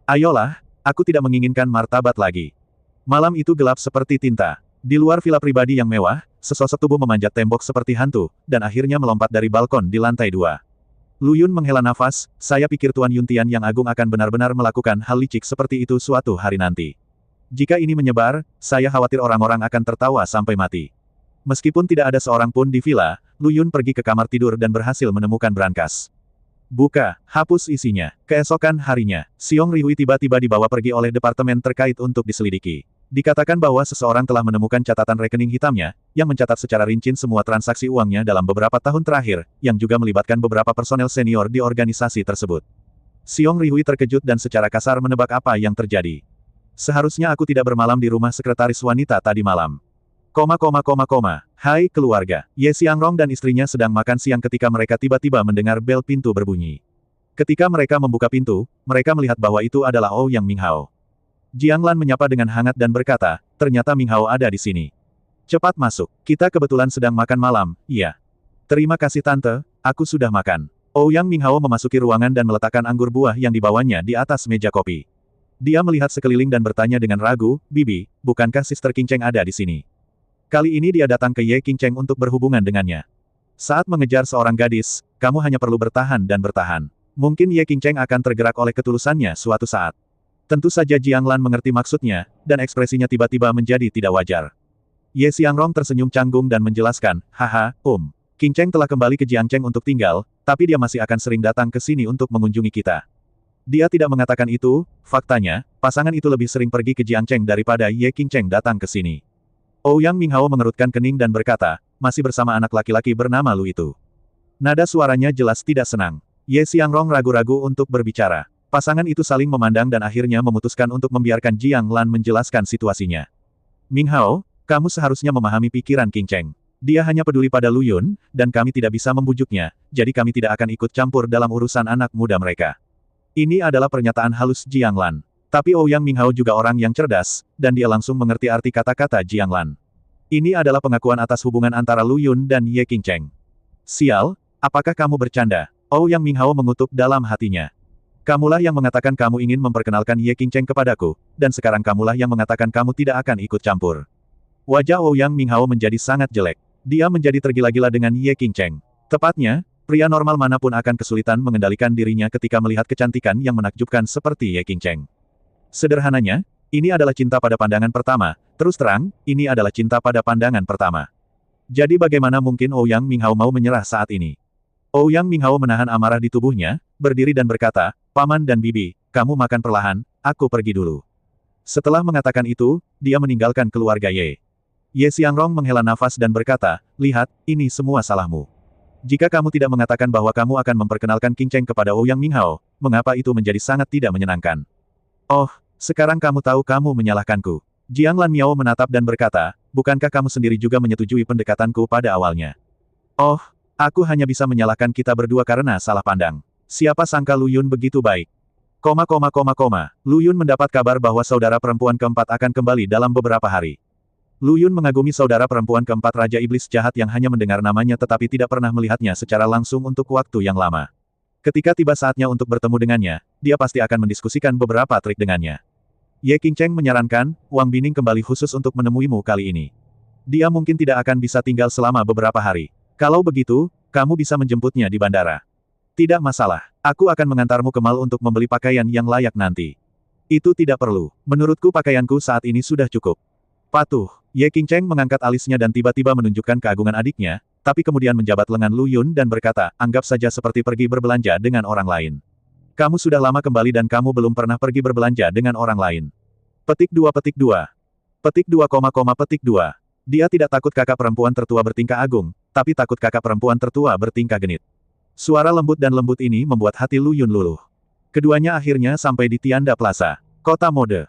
Ayolah, aku tidak menginginkan martabat lagi. Malam itu gelap seperti tinta. Di luar villa pribadi yang mewah, sesosok tubuh memanjat tembok seperti hantu, dan akhirnya melompat dari balkon di lantai 2. Lu Yun menghela nafas, saya pikir Tuan Yuntian yang agung akan benar-benar melakukan hal licik seperti itu suatu hari nanti. Jika ini menyebar, saya khawatir orang-orang akan tertawa sampai mati. Meskipun tidak ada seorang pun di villa, Lu Yun pergi ke kamar tidur dan berhasil menemukan brankas. Buka, hapus isinya. Keesokan harinya, Xiong Rihui tiba-tiba dibawa pergi oleh departemen terkait untuk diselidiki. Dikatakan bahwa seseorang telah menemukan catatan rekening hitamnya, yang mencatat secara rinci semua transaksi uangnya dalam beberapa tahun terakhir, yang juga melibatkan beberapa personel senior di organisasi tersebut. Xiong Rihui terkejut dan secara kasar menebak apa yang terjadi. Seharusnya aku tidak bermalam di rumah sekretaris wanita tadi malam. Hai keluarga, Ye Xiangrong dan istrinya sedang makan siang ketika mereka tiba-tiba mendengar bel pintu berbunyi. Ketika mereka membuka pintu, mereka melihat bahwa itu adalah Ouyang Minghao. Jiang Lan menyapa dengan hangat dan berkata, ternyata Minghao ada di sini. Cepat masuk, kita kebetulan sedang makan malam, iya. Terima kasih tante, aku sudah makan. Ouyang Minghao memasuki ruangan dan meletakkan anggur buah yang dibawanya di atas meja kopi. Dia melihat sekeliling dan bertanya dengan ragu, Bibi, bukankah Sister Qingcheng ada di sini? Kali ini dia datang ke Ye Qingcheng untuk berhubungan dengannya. Saat mengejar seorang gadis, kamu hanya perlu bertahan dan bertahan. Mungkin Ye Qingcheng akan tergerak oleh ketulusannya suatu saat. Tentu saja Jiang Lan mengerti maksudnya, dan ekspresinya tiba-tiba menjadi tidak wajar. Ye Xiangrong tersenyum canggung dan menjelaskan, haha, Qingcheng telah kembali ke Jiangcheng untuk tinggal, tapi dia masih akan sering datang ke sini untuk mengunjungi kita. Dia tidak mengatakan itu, faktanya, pasangan itu lebih sering pergi ke Jiangcheng daripada Ye Qingcheng datang ke sini. Ouyang Minghao mengerutkan kening dan berkata, masih bersama anak laki-laki bernama Lu itu. Nada suaranya jelas tidak senang. Ye Xiangrong ragu-ragu untuk berbicara. Pasangan itu saling memandang dan akhirnya memutuskan untuk membiarkan Jiang Lan menjelaskan situasinya. Minghao, kamu seharusnya memahami pikiran Qingcheng. Dia hanya peduli pada Lu Yun, dan kami tidak bisa membujuknya, jadi kami tidak akan ikut campur dalam urusan anak muda mereka. Ini adalah pernyataan halus Jiang Lan. Tapi Ouyang Minghao juga orang yang cerdas, dan dia langsung mengerti arti kata-kata Jiang Lan. Ini adalah pengakuan atas hubungan antara Lu Yun dan Ye Qingcheng. Sial, apakah kamu bercanda? Ouyang Minghao mengutuk dalam hatinya. Kamulah yang mengatakan kamu ingin memperkenalkan Ye Qingcheng kepadaku, dan sekarang kamulah yang mengatakan kamu tidak akan ikut campur. Wajah Ouyang Minghao menjadi sangat jelek. Dia menjadi tergila-gila dengan Ye Qingcheng. Tepatnya, pria normal manapun akan kesulitan mengendalikan dirinya ketika melihat kecantikan yang menakjubkan seperti Ye Qingcheng. Sederhananya, ini adalah cinta pada pandangan pertama, terus terang, ini adalah cinta pada pandangan pertama. Jadi bagaimana mungkin Ouyang Minghao mau menyerah saat ini? Ouyang Minghao menahan amarah di tubuhnya, berdiri dan berkata, Paman dan Bibi, kamu makan perlahan, aku pergi dulu. Setelah mengatakan itu, dia meninggalkan keluarga Ye. Ye Xiangrong menghela nafas dan berkata, lihat, ini semua salahmu. Jika kamu tidak mengatakan bahwa kamu akan memperkenalkan Qingcheng kepada Ouyang Minghao, mengapa itu menjadi sangat tidak menyenangkan? Oh, sekarang kamu tahu kamu menyalahkanku. Jiang Lan Miao menatap dan berkata, bukankah kamu sendiri juga menyetujui pendekatanku pada awalnya? Oh, aku hanya bisa menyalahkan kita berdua karena salah pandang. Siapa sangka Lu Yun begitu baik. Lu Yun mendapat kabar bahwa saudara perempuan keempat akan kembali dalam beberapa hari. Lu Yun mengagumi saudara perempuan keempat Raja Iblis Jahat yang hanya mendengar namanya tetapi tidak pernah melihatnya secara langsung untuk waktu yang lama. Ketika tiba saatnya untuk bertemu dengannya, dia pasti akan mendiskusikan beberapa trik dengannya. Ye Qingcheng menyarankan, Wang Bining kembali khusus untuk menemuimu kali ini. Dia mungkin tidak akan bisa tinggal selama beberapa hari. Kalau begitu, kamu bisa menjemputnya di bandara. Tidak masalah. Aku akan mengantarmu ke mall untuk membeli pakaian yang layak nanti. Itu tidak perlu. Menurutku pakaianku saat ini sudah cukup. Patuh. Ye Qingcheng mengangkat alisnya dan tiba-tiba menunjukkan keagungan adiknya, tapi kemudian menjabat lengan Lu Yun dan berkata, anggap saja seperti pergi berbelanja dengan orang lain. Kamu sudah lama kembali dan kamu belum pernah pergi berbelanja dengan orang lain. Petik 2. Petik 2, petik 2. Dia tidak takut kakak perempuan tertua bertingkah agung, tapi takut kakak perempuan tertua bertingkah genit. Suara lembut dan lembut ini membuat hati Lu Yun luluh. Keduanya akhirnya sampai di Tianda Plaza, kota mode.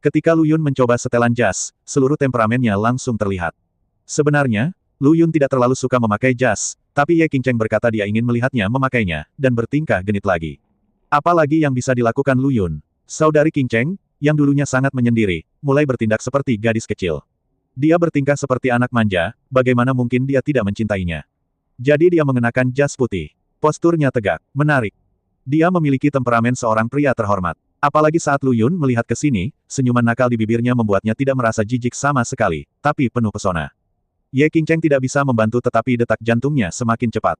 Ketika Lu Yun mencoba setelan jas, seluruh temperamennya langsung terlihat. Sebenarnya, Lu Yun tidak terlalu suka memakai jas, tapi Ye Qingcheng berkata dia ingin melihatnya memakainya, dan bertingkah genit lagi. Apalagi yang bisa dilakukan Lu Yun? Saudari Qingcheng, yang dulunya sangat menyendiri, mulai bertindak seperti gadis kecil. Dia bertingkah seperti anak manja, bagaimana mungkin dia tidak mencintainya? Jadi dia mengenakan jas putih. Posturnya tegak, menarik. Dia memiliki temperamen seorang pria terhormat. Apalagi saat Lu Yun melihat ke sini, senyuman nakal di bibirnya membuatnya tidak merasa jijik sama sekali, tapi penuh pesona. Ye Qingcheng tidak bisa membantu tetapi detak jantungnya semakin cepat.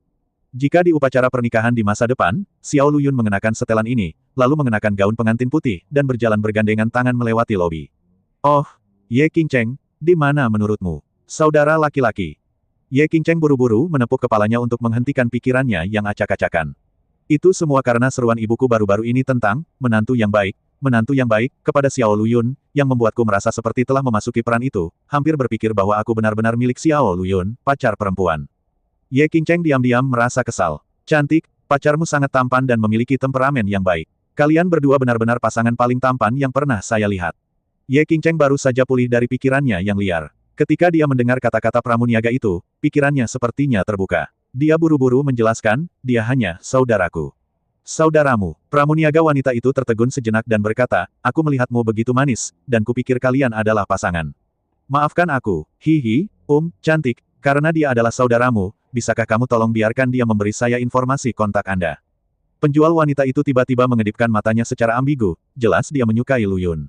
Jika di upacara pernikahan di masa depan, Xiao Lu Yun mengenakan setelan ini, lalu mengenakan gaun pengantin putih, dan berjalan bergandengan tangan melewati lobi. Oh, Ye Qingcheng, di mana menurutmu? Saudara laki-laki. Ye Qingcheng buru-buru menepuk kepalanya untuk menghentikan pikirannya yang acak-acakan. Itu semua karena seruan ibuku baru-baru ini tentang menantu yang baik, kepada Xiao Lu Yun, yang membuatku merasa seperti telah memasuki peran itu, hampir berpikir bahwa aku benar-benar milik Xiao Lu Yun, pacar perempuan. Ye Qingcheng diam-diam merasa kesal. Cantik, pacarmu sangat tampan dan memiliki temperamen yang baik. Kalian berdua benar-benar pasangan paling tampan yang pernah saya lihat. Ye Qingcheng baru saja pulih dari pikirannya yang liar. Ketika dia mendengar kata-kata pramuniaga itu, pikirannya sepertinya terbuka. Dia buru-buru menjelaskan, dia hanya saudaraku. Saudaramu. Pramuniaga wanita itu tertegun sejenak dan berkata, aku melihatmu begitu manis, dan kupikir kalian adalah pasangan. Maafkan aku, hihi, cantik, karena dia adalah saudaramu, bisakah kamu tolong biarkan dia memberi saya informasi kontak Anda? Penjual wanita itu tiba-tiba mengedipkan matanya secara ambigu, jelas dia menyukai Lu Yun.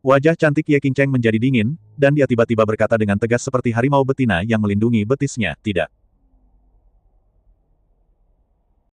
Wajah cantik Ye Qingcheng menjadi dingin, dan dia tiba-tiba berkata dengan tegas seperti harimau betina yang melindungi betisnya, tidak.